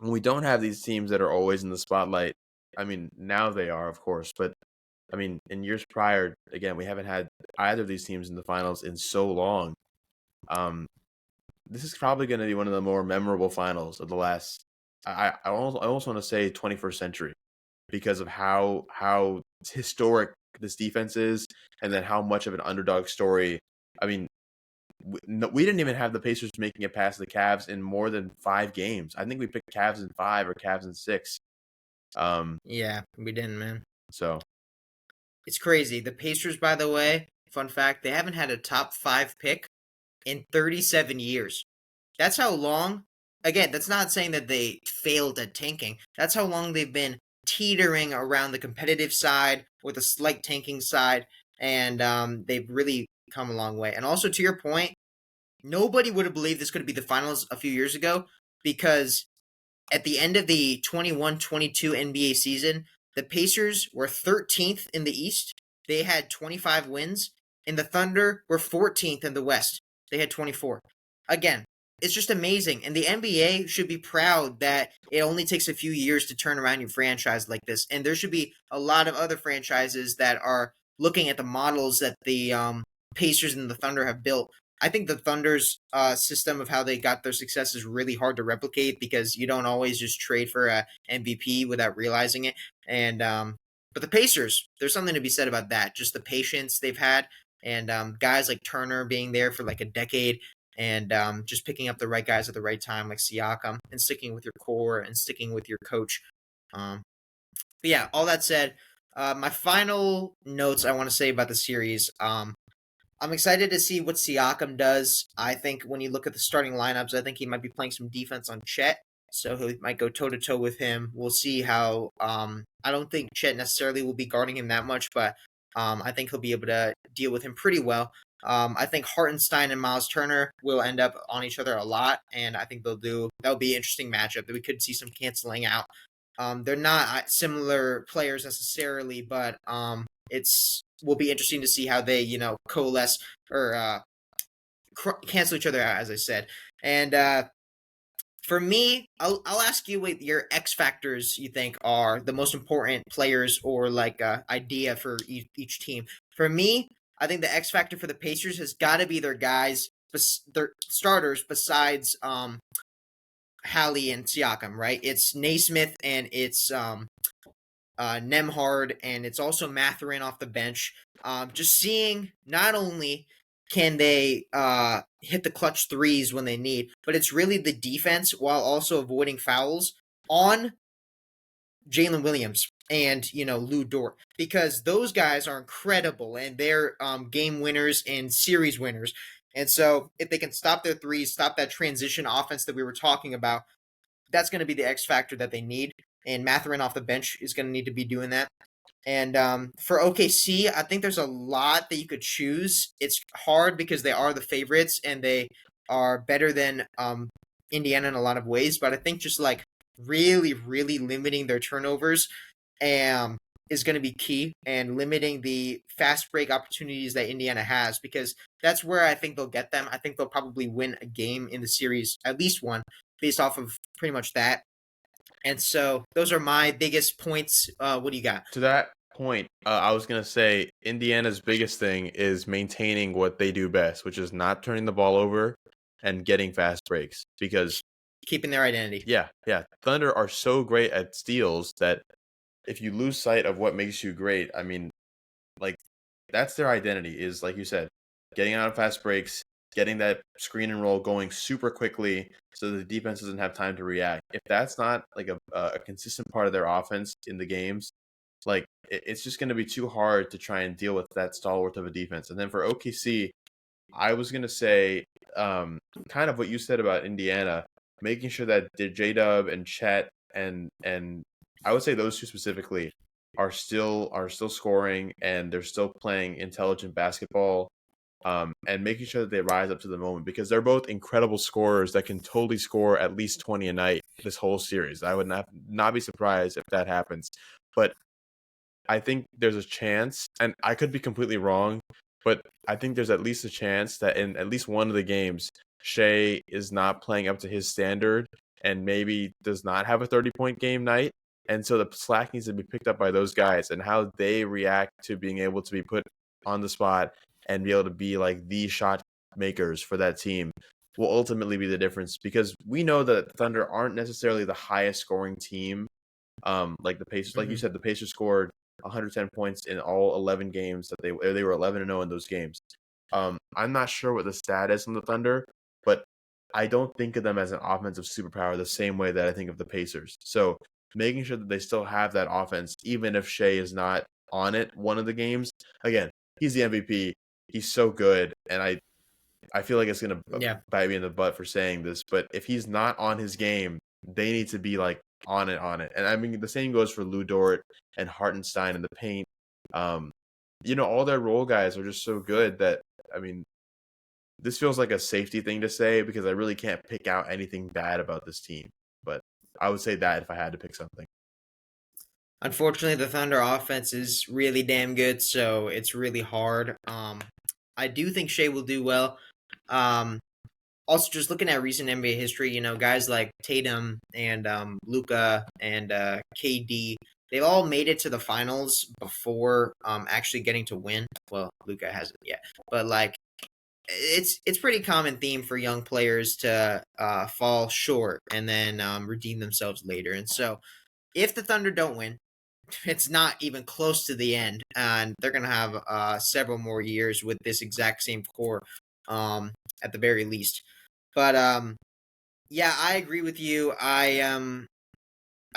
Speaker 1: when we don't have these teams that are always in the spotlight, I mean, now they are, of course, but I mean, in years prior, again, we haven't had either of these teams in the finals in so long. This is probably going to be one of the more memorable finals of the last. I almost want to say 21st century because of how historic this defense is, and then how much of an underdog story. I mean, we didn't even have the Pacers making it past the Cavs in more than 5 games. I think we picked Cavs in 5 or Cavs in 6.
Speaker 2: Yeah, we didn't, man.
Speaker 1: So
Speaker 2: It's crazy. The Pacers, by the way, fun fact, they haven't had a top 5 pick in 37 years. That's how long. Again, that's not saying that they failed at tanking. That's how long they've been teetering around the competitive side with a slight tanking side, and they've really come a long way. And also, to your point, nobody would have believed this could be the finals a few years ago because at the end of the 21-22 NBA season, the Pacers were 13th in the East. They had 25 wins, and the Thunder were 14th in the West. They had 24. Again, it's just amazing. And the NBA should be proud that it only takes a few years to turn around your franchise like this. And there should be a lot of other franchises that are looking at the models that the Pacers and the Thunder have built I think the Thunder's system of how they got their success is really hard to replicate because you don't always just trade for a MVP without realizing it. And but the Pacers, there's something to be said about that. Just the patience they've had, and guys like Turner being there for like a decade, and just picking up the right guys at the right time, like Siakam, and sticking with your core and sticking with your coach. Um, but yeah, all that said, my final notes I want to say about the series. I'm excited to see what Siakam does. I think when you look at the starting lineups, I think he might be playing some defense on Chet, so he might go toe to toe with him. We'll see how. I don't think Chet necessarily will be guarding him that much, but I think he'll be able to deal with him pretty well. I think Hartenstein and Miles Turner will end up on each other a lot, and I think that'll be an interesting matchup that we could see some canceling out. They're not similar players necessarily, but it's will be interesting to see how they coalesce or cancel each other out, as I said. And for me, I'll ask you what your X factors you think are the most important players or like idea for each team. For me, I think the X factor for the Pacers has got to be their guys, their starters besides Hallie and Siakam, right? It's Naismith and it's Nemhard, and it's also Matherin off the bench. Just seeing not only can they hit the clutch threes when they need, but it's really the defense while also avoiding fouls on Jalen Williams and Lou Dort, because those guys are incredible and they're game winners and series winners. And so if they can stop their threes, stop that transition offense that we were talking about, that's going to be the X factor that they need. And Matherin off the bench is going to need to be doing that. And for OKC, I think there's a lot that you could choose. It's hard because they are the favorites and they are better than Indiana in a lot of ways. But I think just like really, really limiting their turnovers is going to be key, and limiting the fast break opportunities that Indiana has, because that's where I think they'll get them. I think they'll probably win a game in the series, at least one, based off of pretty much that. And so those are my biggest points. What do you got?
Speaker 1: To that point, I was gonna say Indiana's biggest thing is maintaining what they do best, which is not turning the ball over and getting fast breaks. Because
Speaker 2: Keeping their identity.
Speaker 1: yeah, Thunder are so great at steals that if you lose sight of what makes you great, I mean, like that's their identity, is like you said, getting out of fast breaks, getting that screen and roll going super quickly so the defense doesn't have time to react. If that's not like a consistent part of their offense in the games, like it's just going to be too hard to try and deal with that stalwart of a defense. And then for OKC, I was going to say kind of what you said about Indiana, making sure that J-Dub and Chet and I would say those two specifically are still scoring, and they're still playing intelligent basketball, and making sure that they rise up to the moment, because they're both incredible scorers that can totally score at least 20 a night this whole series. I would not be surprised if that happens. But I think there's a chance, and I could be completely wrong, but I think there's at least a chance that in at least one of the games, Shea is not playing up to his standard and maybe does not have a 30-point game night. And so the slack needs to be picked up by those guys, and how they react to being able to be put on the spot and be able to be like the shot makers for that team will ultimately be the difference, because we know that Thunder aren't necessarily the highest scoring team. Like the Pacers, like you said, the Pacers scored 110 points in all 11 games that they were 11-0 in those games. I'm not sure what the stat is on the Thunder, but I don't think of them as an offensive superpower the same way that I think of the Pacers. So making sure that they still have that offense, even if Shea is not on it one of the games. Again, he's the MVP. He's so good, and I feel like it's gonna
Speaker 2: Yeah.
Speaker 1: bite me in the butt for saying this, but if he's not on his game, they need to be like on it. And I mean, the same goes for Lou Dort and Hartenstein in the paint. All their role guys are just so good that, I mean, this feels like a safety thing to say because I really can't pick out anything bad about this team. But I would say that if I had to pick something.
Speaker 2: Unfortunately, the Thunder offense is really damn good, so it's really hard. I do think Shea will do well. Also, just looking at recent NBA history, guys like Tatum and Luka and KD, they've all made it to the finals before actually getting to win. Well, Luka hasn't yet, but like it's pretty common theme for young players to fall short and then redeem themselves later. And so if the Thunder don't win, it's not even close to the end, and they're going to have several more years with this exact same core at the very least. But yeah, I agree with you. I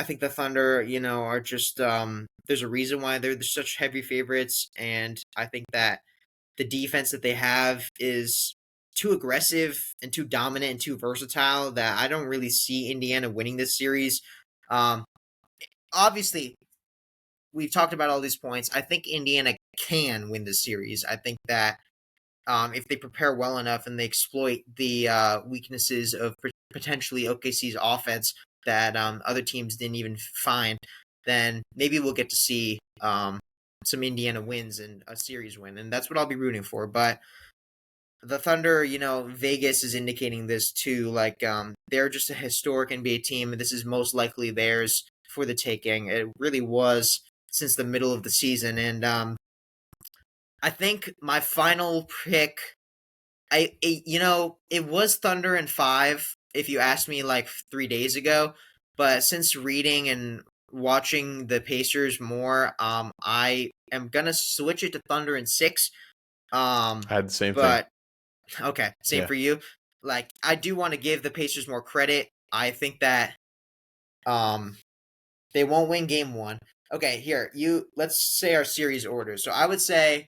Speaker 2: think the Thunder, are just there's a reason why they're such heavy favorites, and I think that the defense that they have is too aggressive and too dominant and too versatile that I don't really see Indiana winning this series. Um, Obviously, we've talked about all these points. I think Indiana can win this series. I think that if they prepare well enough and they exploit the weaknesses of potentially OKC's offense that other teams didn't even find, then maybe we'll get to see some Indiana wins and a series win, and that's what I'll be rooting for. But the Thunder, Vegas is indicating this too. Like they're just a historic NBA team, and this is most likely theirs for the taking. It really was since the middle of the season, and I think my final pick, it was Thunder in 5. If you asked me like 3 days ago, but since reading and watching the Pacers more, I am gonna switch it to Thunder in 6.
Speaker 1: I had the same thing.
Speaker 2: But okay, same
Speaker 1: Yeah.
Speaker 2: for you. Like I do want to give the Pacers more credit. I think that um they won't win game 1. Okay, here, let's say our series order. So I would say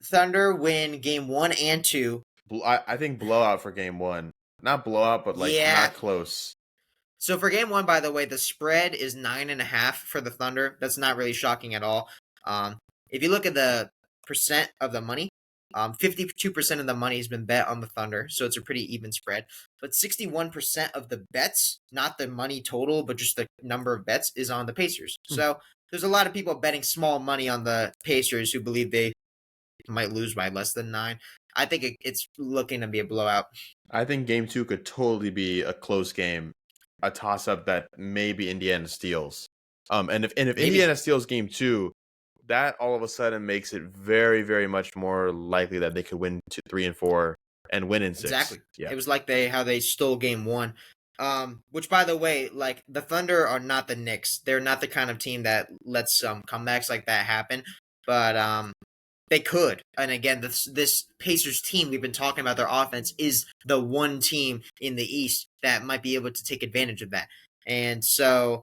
Speaker 2: Thunder win game 1 and 2.
Speaker 1: I think blowout for game 1. Not blowout, but like
Speaker 2: Yeah.
Speaker 1: not close.
Speaker 2: So for game 1, by the way, the spread is 9.5 for the Thunder. That's not really shocking at all. If you look at the percent of the money, 52% of the money has been bet on the Thunder, so it's a pretty even spread. But 61% of the bets, not the money total, but just the number of bets, is on the Pacers. So there's a lot of people betting small money on the Pacers who believe they might lose by less than 9. I think it's looking to be a blowout.
Speaker 1: I think game 2 could totally be a close game, a toss-up that maybe Indiana steals. And if
Speaker 2: Maybe.
Speaker 1: Indiana steals game 2, that all of a sudden makes it very, very much more likely that they could win 2, 3, and 4 and win in 6.
Speaker 2: Exactly.
Speaker 1: Yeah.
Speaker 2: It was like how they stole game 1. Which, by the way, like the Thunder are not the Knicks. They're not the kind of team that lets comebacks like that happen. But they could. And again, this Pacers team we've been talking about, their offense is the one team in the East that might be able to take advantage of that. And so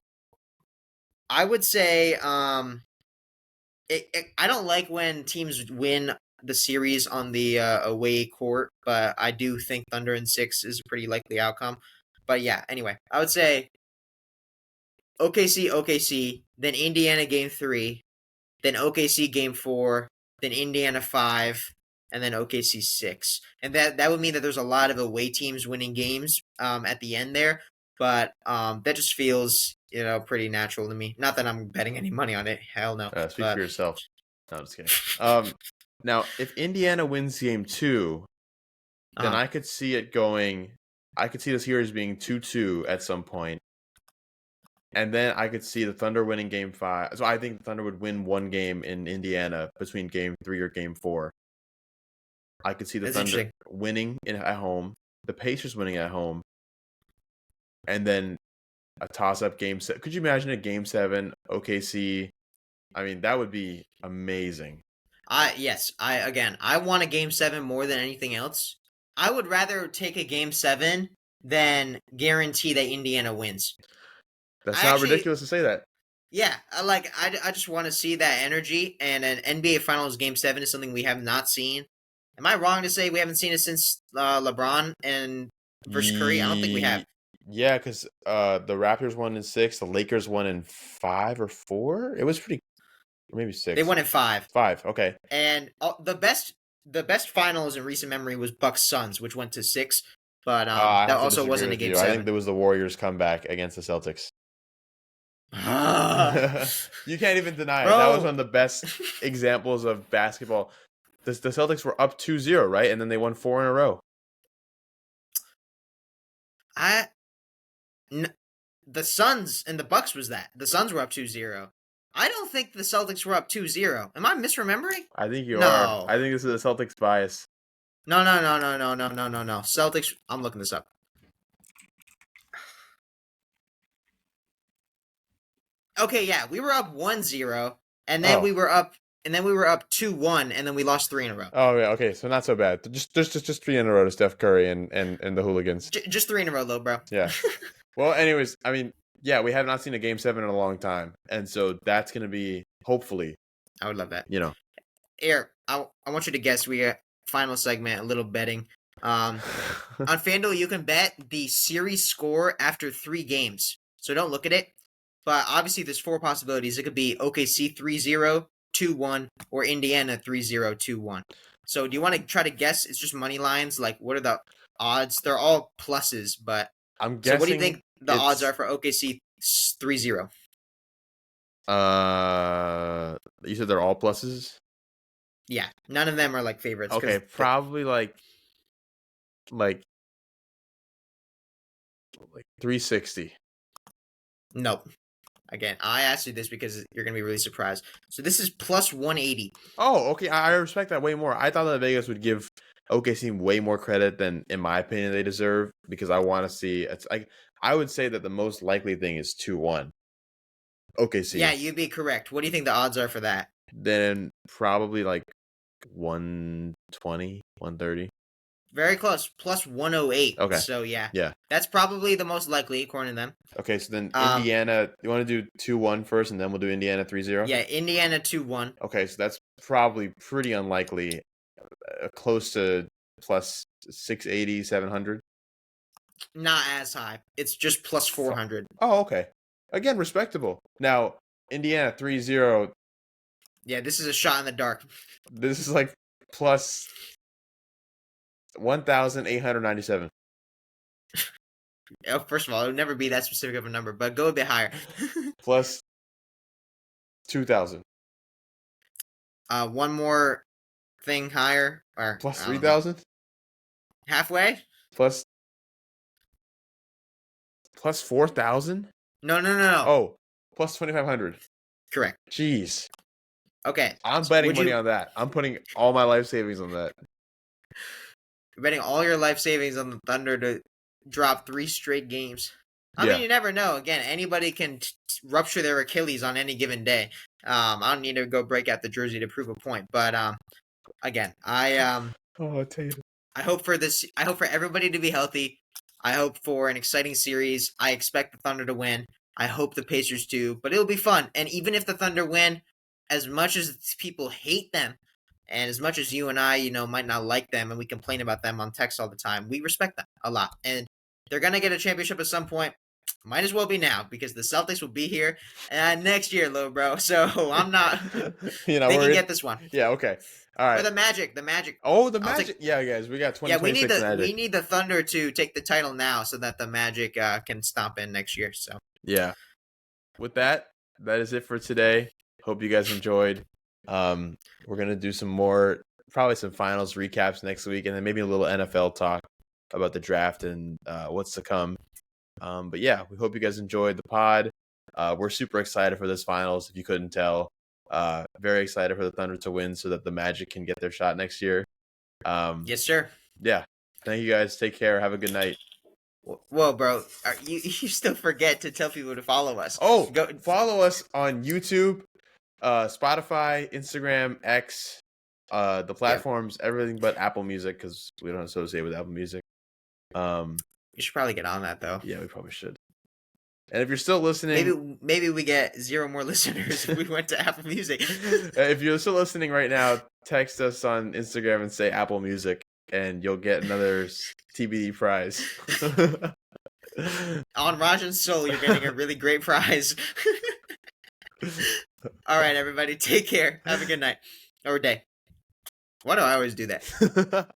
Speaker 2: I would say I don't like when teams win the series on the away court, but I do think Thunder in 6 is a pretty likely outcome. But yeah, anyway, I would say OKC, then Indiana game 3, then OKC game 4, then Indiana 5, and then OKC 6. And that would mean that there's a lot of away teams winning games at the end there. But that just feels, pretty natural to me. Not that I'm betting any money on it. Hell no.
Speaker 1: Speak for yourself. No, I'm just kidding. Now, if Indiana wins game 2, then I could see it going. I could see the series being 2-2 at some point. And then I could see the Thunder winning game 5. So I think the Thunder would win one game in Indiana between game 3 or game 4. I could see the Thunder winning at home, the Pacers winning at home, and then a toss-up game 7. Could you imagine a game 7 OKC? I mean, that would be amazing.
Speaker 2: Yes. I want a game 7 more than anything else. I would rather take a game 7 than guarantee that Indiana wins.
Speaker 1: That's not ridiculous to say that.
Speaker 2: Yeah, I just want to see that energy, and an NBA Finals game 7 is something we have not seen. Am I wrong to say we haven't seen it since LeBron and versus Curry? I don't think we have.
Speaker 1: Yeah, because the Raptors won in 6, the Lakers won in 5 or 4. It was pretty, maybe 6.
Speaker 2: They won in 5.
Speaker 1: 5, okay.
Speaker 2: And the best finals in recent memory was Bucks Suns, which went to 6, but that also wasn't a game 7.
Speaker 1: I think there was the Warriors comeback against the Celtics. You can't even deny it. That was one of the best examples of basketball. The Celtics were up 2-0, right? And then they won 4 in a row.
Speaker 2: The Suns and the Bucks was that. The Suns were up 2-0. I don't think the Celtics were up 2-0. Am I misremembering?
Speaker 1: I think you are. I think this is a Celtics bias.
Speaker 2: No. Celtics. I'm looking this up. Okay, yeah, we were up 1-0, and then
Speaker 1: Oh.
Speaker 2: we were up, 2-1, and then we lost 3 in a row.
Speaker 1: Oh yeah, okay, so not so bad. Just 3 in a row to Steph Curry and the hooligans.
Speaker 2: Just 3 in a row, though, bro.
Speaker 1: Yeah. Well, anyways, I mean, yeah, we have not seen a game 7 in a long time, and so that's gonna be hopefully,
Speaker 2: I would love that.
Speaker 1: you know.
Speaker 2: Here, I want you to guess. We got final segment, a little betting. On FanDuel, you can bet the series score after 3 games. So don't look at it. But obviously, there's 4 possibilities. It could be OKC 3-0, 2-1, or Indiana 3-0, 2-1. So do you want to try to guess? It's just money lines. Like, what are the odds? They're all pluses, but
Speaker 1: I'm
Speaker 2: so
Speaker 1: guessing.
Speaker 2: what do you think the odds are for OKC 3-0?
Speaker 1: You said they're all pluses?
Speaker 2: Yeah, none of them are like favorites.
Speaker 1: Okay, probably like 360.
Speaker 2: Nope. Again, I asked you this because you're going to be really surprised. So this is plus 180.
Speaker 1: Oh, okay. I respect that way more. I thought that Vegas would give OKC way more credit than, in my opinion, they deserve, because I want to see. It's like, I would say that the most likely thing is 2-1. OKC.
Speaker 2: Yeah, you'd be correct. What do you think the odds are for that?
Speaker 1: Then probably like 120, 130.
Speaker 2: Very close. Plus 108.
Speaker 1: Okay.
Speaker 2: So yeah.
Speaker 1: Yeah.
Speaker 2: That's probably the most likely, according to them.
Speaker 1: Okay, so then Indiana, you want to do 2-1 first, and then we'll do Indiana 3-0?
Speaker 2: Yeah, Indiana 2-1.
Speaker 1: Okay, so that's probably pretty unlikely. Close to plus 680, 700.
Speaker 2: Not as high. It's just plus 400.
Speaker 1: Oh, okay. Again, respectable. Now, Indiana 3-0.
Speaker 2: Yeah, this is a shot in the dark.
Speaker 1: This is like plus 1,897.
Speaker 2: First of all, it would never be that specific of a number, but go a bit higher.
Speaker 1: Plus 2,000.
Speaker 2: One more thing higher, or
Speaker 1: Plus 3,000?
Speaker 2: Halfway?
Speaker 1: Plus 4,000?
Speaker 2: No.
Speaker 1: Oh, plus 2,500.
Speaker 2: Correct.
Speaker 1: Jeez.
Speaker 2: Okay.
Speaker 1: I'm betting money on that. I'm putting all my life savings on that.
Speaker 2: You're betting all your life savings on the Thunder to drop 3 straight games. I mean, you never know. Again, anybody can rupture their Achilles on any given day. I don't need to go break out the jersey to prove a point. But again, I hope for this. I hope for everybody to be healthy. I hope for an exciting series. I expect the Thunder to win. I hope the Pacers do. But it'll be fun. And even if the Thunder win, as much as people hate them, and as much as you and I, might not like them, and we complain about them on text all the time, we respect them a lot. And they're going to get a championship at some point. Might as well be now, because the Celtics will be here next year, little bro. So I'm not they can get this one.
Speaker 1: Yeah, okay. All right.
Speaker 2: Or the Magic.
Speaker 1: Oh, the Magic. Yeah, guys, we got 2026 Magic.
Speaker 2: We need the Thunder to take the title now so that the Magic can stomp in next year. So
Speaker 1: yeah. With that is it for today. Hope you guys enjoyed. We're gonna do probably some finals recaps next week, and then maybe a little NFL talk about the draft and what's to come. But yeah, we hope you guys enjoyed the pod. We're super excited for this finals, if you couldn't tell. Very excited for the Thunder to win so that the Magic can get their shot next year.
Speaker 2: Yes, sir.
Speaker 1: Yeah. Thank you guys. Take care. Have a good night.
Speaker 2: Whoa, bro. You still forget to tell people to follow us.
Speaker 1: Oh, follow us on YouTube, Spotify, Instagram, X, the platforms, everything but Apple Music, because we don't associate with Apple Music.
Speaker 2: You should probably get on that, though.
Speaker 1: Yeah, we probably should. And if you're still listening,
Speaker 2: maybe we get 0 more listeners if we went to Apple Music.
Speaker 1: If you're still listening right now, text us on Instagram and say Apple Music, and you'll get another TBD prize.
Speaker 2: On Rajan's soul, you're getting a really great prize. All right, everybody, take care. Have a good night or day. Why do I always do that?